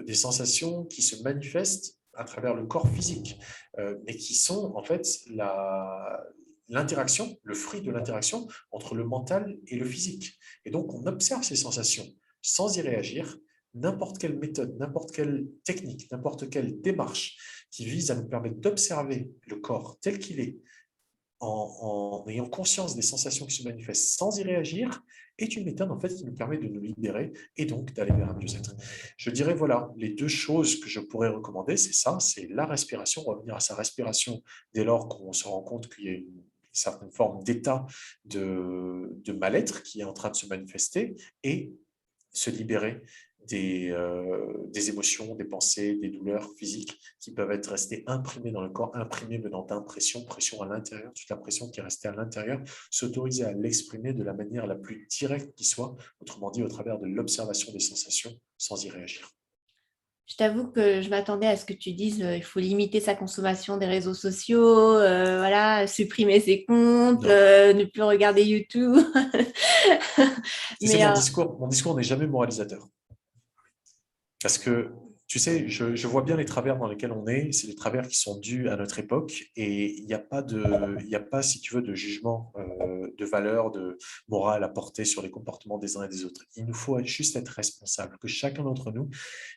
S2: des sensations qui se manifestent à travers le corps physique, mais qui sont en fait l'interaction, le fruit de l'interaction entre le mental et le physique. Et donc, on observe ces sensations sans y réagir. N'importe quelle méthode, n'importe quelle technique, n'importe quelle démarche qui vise à nous permettre d'observer le corps tel qu'il est, en ayant conscience des sensations qui se manifestent sans y réagir, est une méthode en fait qui nous permet de nous libérer et donc d'aller vers un mieux-être. Je dirais voilà, les deux choses que je pourrais recommander, c'est ça, c'est la respiration, revenir à sa respiration dès lors qu'on se rend compte qu'il y a une certaine forme d'état de mal-être qui est en train de se manifester et se libérer des émotions, des pensées, des douleurs physiques qui peuvent être restées imprimées dans le corps, imprimées venant d'impression, pression à l'intérieur, toute la pression qui est restée à l'intérieur, s'autoriser à l'exprimer de la manière la plus directe qui soit, autrement dit au travers de l'observation des sensations sans y réagir.
S1: Je t'avoue que je m'attendais à ce que tu dises il faut limiter sa consommation des réseaux sociaux, voilà, supprimer ses comptes,
S2: Non.
S1: ne plus regarder YouTube.
S2: Tu sais,
S1: Mais
S2: mon discours n'est jamais moralisateur. Parce que, tu sais, je vois bien les travers dans lesquels on est. C'est des travers qui sont dus à notre époque et il y a pas, si tu veux, de jugement, de valeur, de morale à porter sur les comportements des uns et des autres. Il nous faut juste être responsable, que chacun d'entre nous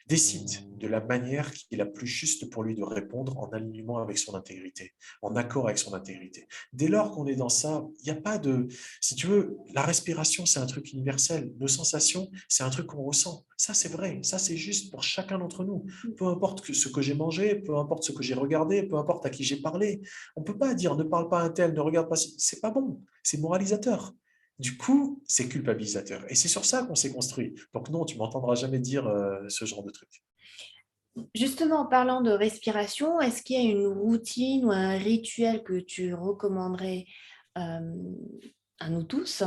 S2: décide de la manière qui est la plus juste pour lui de répondre en alignement avec son intégrité, en accord avec son intégrité. Dès lors qu'on est dans ça, il n'y a pas de... Si tu veux, la respiration, c'est un truc universel. Nos sensations, c'est un truc qu'on ressent. Ça, c'est vrai. Ça, c'est juste pour chacun d'entre nous. Peu importe ce que j'ai mangé, peu importe ce que j'ai regardé, peu importe à qui j'ai parlé. On ne peut pas dire ne parle pas à un tel, ne regarde pas. C'est pas bon. C'est moralisateur. Du coup, c'est culpabilisateur. Et c'est sur ça qu'on s'est construit. Donc non, tu m'entendras jamais dire ce genre de truc.
S1: justement, en parlant de respiration, est-ce qu'il y a une routine ou un rituel que tu recommanderais euh, à nous tous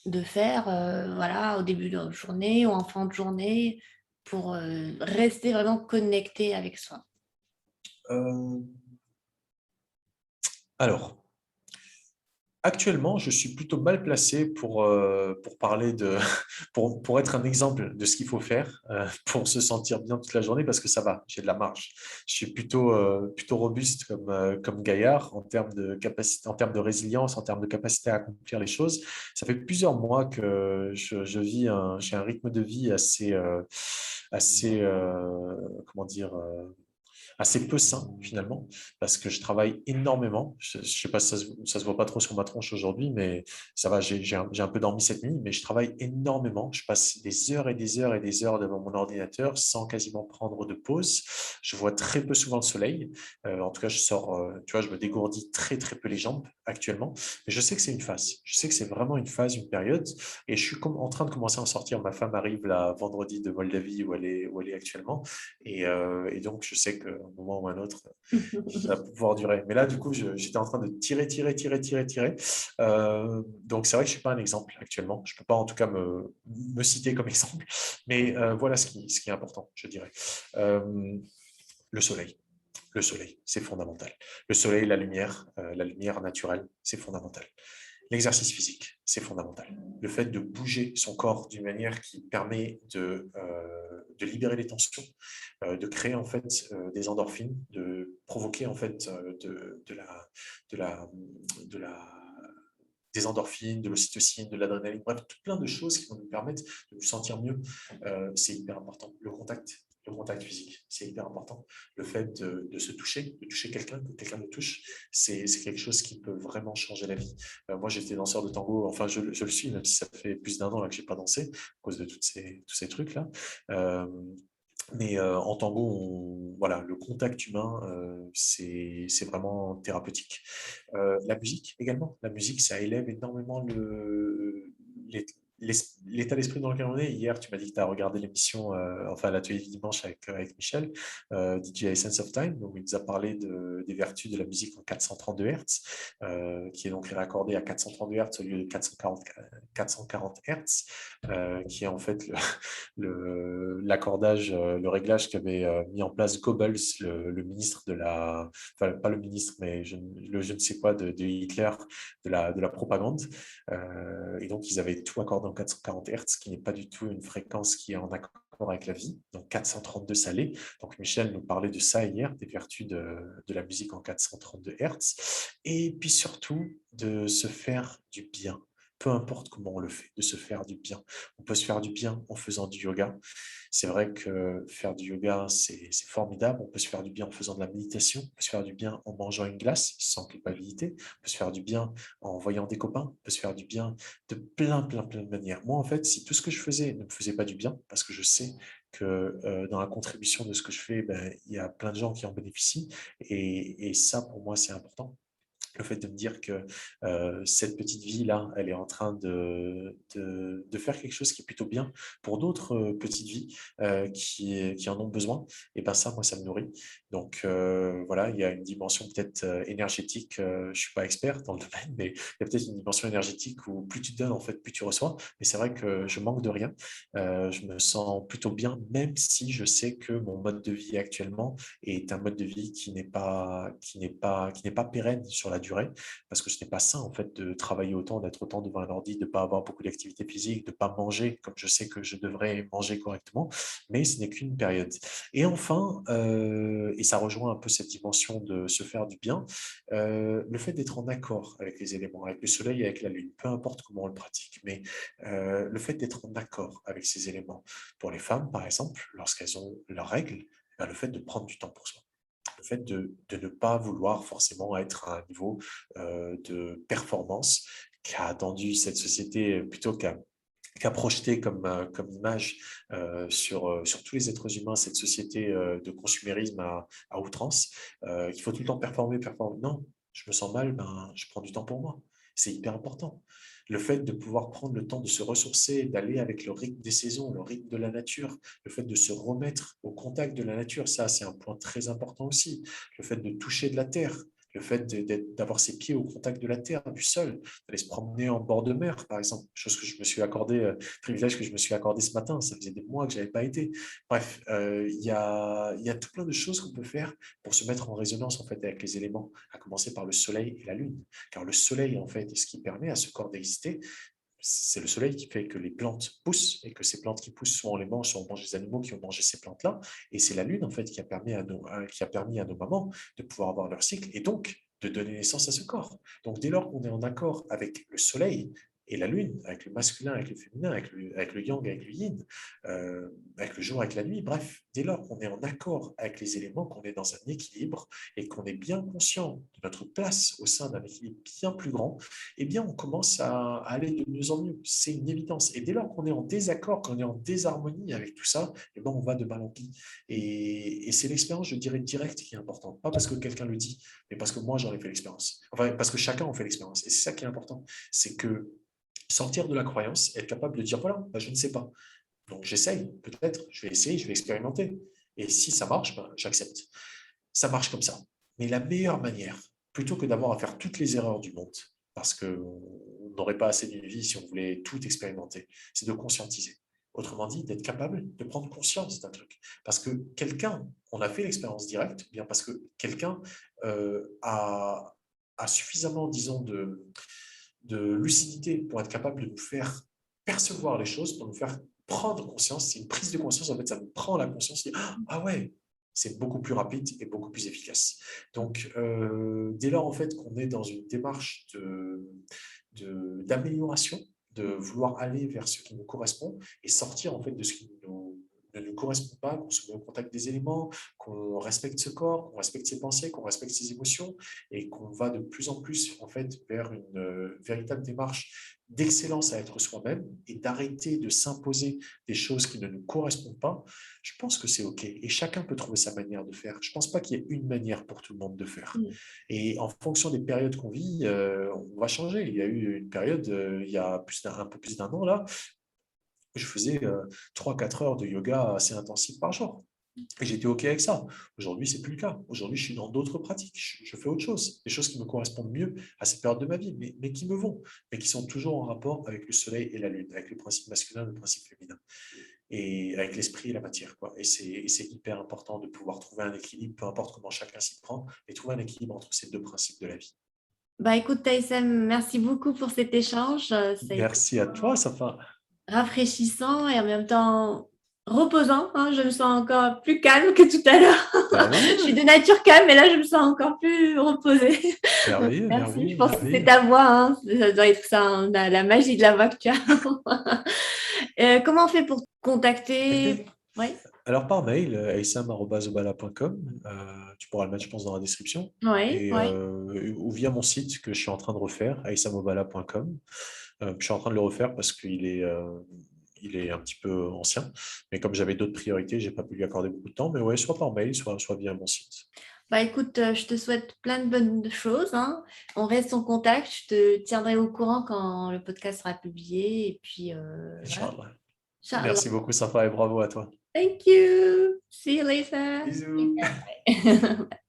S1: de faire voilà, au début de la journée ou en fin de journée pour rester vraiment connecté avec soi?
S2: Euh, alors, actuellement, je suis plutôt mal placé pour parler de, pour être un exemple de ce qu'il faut faire pour se sentir bien toute la journée parce que ça va, j'ai de la marge. Je suis plutôt robuste comme gaillard en termes de capacité, en termes de résilience, en termes de capacité à accomplir les choses. Ça fait plusieurs mois que j'ai un rythme de vie comment dire, assez peu sain finalement, parce que je travaille énormément. Je ne sais pas si ça se voit pas trop sur ma tronche aujourd'hui, mais ça va, j'ai un peu dormi cette nuit, mais je travaille énormément. Je passe des heures et des heures et des heures devant mon ordinateur sans quasiment prendre de pause. Je vois très peu souvent le soleil. En tout cas, je sors, tu vois, je me dégourdis très très peu les jambes actuellement. Mais je sais que c'est une phase. Je sais que c'est vraiment une phase, une période. Et je suis en train de commencer à en sortir. Ma femme arrive là vendredi de Moldavie où elle est actuellement. Et donc, je sais qu'à un moment ou à un autre, ça va pouvoir durer. Mais là, du coup, j'étais en train de tirer, tirer, tirer, tirer, tirer. Donc, c'est vrai que je ne suis pas un exemple actuellement. Je ne peux pas en tout cas me citer comme exemple. Mais voilà ce qui est important, je dirais. Euh, le soleil. Le soleil, c'est fondamental. Le soleil, la lumière naturelle, c'est fondamental. L'exercice physique, c'est fondamental. Le fait de bouger son corps d'une manière qui permet de libérer les tensions, de créer en fait des endorphines, de provoquer en fait de la, de la, des endorphines, de l'ocytocine, de l'adrénaline, bref, tout plein de choses qui vont nous permettre de nous sentir mieux. C'est hyper important. Le contact physique, c'est hyper important. Le fait de se toucher, de toucher quelqu'un, que quelqu'un nous touche, c'est quelque chose qui peut vraiment changer la vie. Moi, j'étais danseur de tango, enfin, je le suis, même si ça fait plus d'un an là, que je n'ai pas dansé, à cause de tous ces trucs-là. Euh, mais en tango, voilà, le contact humain, c'est vraiment thérapeutique. La musique également. La musique, ça élève énormément l'é- l'état d'esprit dans lequel on est. Hier, tu m'as dit que tu as regardé l'émission, enfin l'atelier du dimanche avec Michel, DJ Essence of Time, où il nous a parlé des vertus de la musique en 432 Hz, qui est donc raccordée à 432 Hz au lieu de 440 Hz, qui est en fait l'accordage, le réglage qu'avait mis en place Goebbels, le ministre de la, enfin pas le ministre, mais je ne sais quoi de Hitler, de la propagande. Et donc, ils avaient tout accordé en 440 Hz, qui n'est pas du tout une fréquence qui est en accord avec la vie. Donc, 432, ça l'est. Donc, Michel nous parlait de ça hier, des vertus de la musique en 432 Hz. Et puis surtout, de se faire du bien, peu importe comment on le fait, de se faire du bien. On peut se faire du bien en faisant du yoga. C'est vrai que faire du yoga, c'est formidable. On peut se faire du bien en faisant de la méditation. On peut se faire du bien en mangeant une glace sans culpabilité. On peut se faire du bien en voyant des copains. On peut se faire du bien de plein, plein, plein de manières. Moi, en fait, si tout ce que je faisais ne me faisait pas du bien, parce que je sais que dans la contribution de ce que je fais, ben, il y a plein de gens qui en bénéficient. Et ça, pour moi, c'est important. Le fait de me dire que cette petite vie-là, elle est en train de faire quelque chose qui est plutôt bien pour d'autres petites vies qui en ont besoin, et ben ça, moi, ça me nourrit. Donc voilà, il y a une dimension peut-être énergétique, je ne suis pas expert dans le domaine, mais il y a peut-être une dimension énergétique où plus tu donnes, en fait, plus tu reçois. Mais c'est vrai que je manque de rien. Je me sens plutôt bien, même si je sais que mon mode de vie actuellement est un mode de vie qui n'est pas pérenne sur la durée, parce que ce n'est pas sain en fait de travailler autant, d'être autant devant un ordi, de ne pas avoir beaucoup d'activité physique, de ne pas manger comme je sais que je devrais manger correctement, mais ce n'est qu'une période. Et enfin, et ça rejoint un peu cette dimension de se faire du bien, le fait d'être en accord avec les éléments, avec le soleil et avec la lune, peu importe comment on le pratique, mais le fait d'être en accord avec ces éléments. Pour les femmes, par exemple, lorsqu'elles ont leurs règles, ben, le fait de prendre du temps pour soi, le fait de ne pas vouloir forcément être à un niveau de performance qu'a attendu cette société plutôt qu'à projeter comme image sur tous les êtres humains, cette société de consumérisme à outrance, qu'il faut tout le temps performer, performer. Non, je me sens mal, ben, je prends du temps pour moi. C'est hyper important. Le fait de pouvoir prendre le temps de se ressourcer, d'aller avec le rythme des saisons, le rythme de la nature, le fait de se remettre au contact de la nature, ça c'est un point très important aussi. Le fait de toucher de la terre, le fait d'avoir ses pieds au contact de la terre, du sol, d'aller se promener en bord de mer, par exemple, chose que je me suis accordé, privilège que je me suis accordé ce matin, ça faisait des mois que je n'avais pas été. Bref, il y a tout plein de choses qu'on peut faire pour se mettre en résonance en fait avec les éléments, à commencer par le soleil et la lune. Car le soleil, en fait, est ce qui permet à ce corps d'exister. C'est le soleil qui fait que les plantes poussent, et que ces plantes qui poussent, soit on les mange, soit on mange des animaux qui ont mangé ces plantes-là. Et c'est la lune, en fait, qui a permis à nos mamans de pouvoir avoir leur cycle, et donc de donner naissance à ce corps. Donc, dès lors qu'on est en accord avec le soleil et la lune, avec le masculin, avec le féminin, avec le yang, avec le yin, avec le jour, avec la nuit, bref, dès lors qu'on est en accord avec les éléments, qu'on est dans un équilibre et qu'on est bien conscient de notre place au sein d'un équilibre bien plus grand, eh bien, on commence à aller de mieux en mieux. C'est une évidence. Et dès lors qu'on est en désaccord, qu'on est en désharmonie avec tout ça, eh bien, on va de mal en pis. Et c'est l'expérience, je dirais, directe qui est importante. Pas parce que quelqu'un le dit, mais parce que moi, j'en ai fait l'expérience. Enfin, parce que chacun en fait l'expérience. Et c'est ça qui est important. C'est que sortir de la croyance, être capable de dire, voilà, bah, je ne sais pas. Donc, j'essaye, peut-être, je vais essayer, je vais expérimenter. Et si ça marche, bah, j'accepte. Ça marche comme ça. Mais la meilleure manière, plutôt que d'avoir à faire toutes les erreurs du monde, parce qu'on n'aurait pas assez d'une vie si on voulait tout expérimenter, c'est de conscientiser. Autrement dit, d'être capable de prendre conscience d'un truc. Parce que quelqu'un, on a fait l'expérience directe, bien parce que quelqu'un a suffisamment, disons, de lucidité pour être capable de nous faire percevoir les choses, pour nous faire prendre conscience. C'est une prise de conscience, en fait, ça nous prend la conscience. Ah ouais, c'est beaucoup plus rapide et beaucoup plus efficace. Donc, dès lors, en fait, qu'on est dans une démarche d'amélioration, de vouloir aller vers ce qui nous correspond et sortir, en fait, de ce qui ne nous correspond pas, qu'on se met au contact des éléments, qu'on respecte ce corps, qu'on respecte ses pensées, qu'on respecte ses émotions, et qu'on va de plus en plus en fait vers une véritable démarche d'excellence à être soi-même, et d'arrêter de s'imposer des choses qui ne nous correspondent pas. Je pense que c'est OK, et chacun peut trouver sa manière de faire. Je ne pense pas qu'il y ait une manière pour tout le monde de faire.
S1: Mm.
S2: Et en fonction des périodes qu'on vit, on va changer. Il y a eu une période, il y a un peu plus d'un an là, je faisais 3-4 heures de yoga assez intensif par jour. Et j'étais OK avec ça. Aujourd'hui, c'est plus le cas. Aujourd'hui, je suis dans d'autres pratiques. Je fais autre chose. Des choses qui me correspondent mieux à cette période de ma vie, mais qui me vont, mais qui sont toujours en rapport avec le soleil et la lune, avec le principe masculin et le principe féminin, et avec l'esprit et la matière, quoi. Et c'est hyper important de pouvoir trouver un équilibre, peu importe comment chacun s'y prend, et trouver un équilibre entre ces deux principes de la vie.
S1: Bah écoute, Taïsem, merci beaucoup pour cet échange. Ça a été
S2: Merci à toi, Safa.
S1: rafraîchissant et en même temps reposant, hein. Je me sens encore plus calme que tout à l'heure. Je suis
S2: Merveilleux,
S1: de nature calme, mais là, je me sens encore plus reposée. Donc,
S2: merveilleux,
S1: merci. Je
S2: merveilleux,
S1: pense que c'est
S2: merveilleux.
S1: ta voix, hein. Ça doit être ça, hein, la magie de la voix que tu as. Comment on fait pour te contacter? Oui,
S2: Alors par mail, aissam@obala.com, tu pourras le mettre, je pense, dans la description,
S1: oui,
S2: et,
S1: oui.
S2: ou via mon site que je suis en train de refaire, aissamobala.com. Je suis en train de le refaire parce qu'il est un petit peu ancien, mais comme j'avais d'autres priorités, j'ai pas pu lui accorder beaucoup de temps, mais ouais, soit par mail, soit via mon site.
S1: Bah écoute, je te souhaite plein de bonnes choses, hein. On reste en contact. Je te tiendrai au courant quand le podcast sera publié. Et puis, voilà.
S2: Inch'Allah.
S1: Inch'Allah.
S2: Merci beaucoup, Safa, et bravo à toi.
S1: Thank you. See you later.
S2: Bisous.
S1: Bye.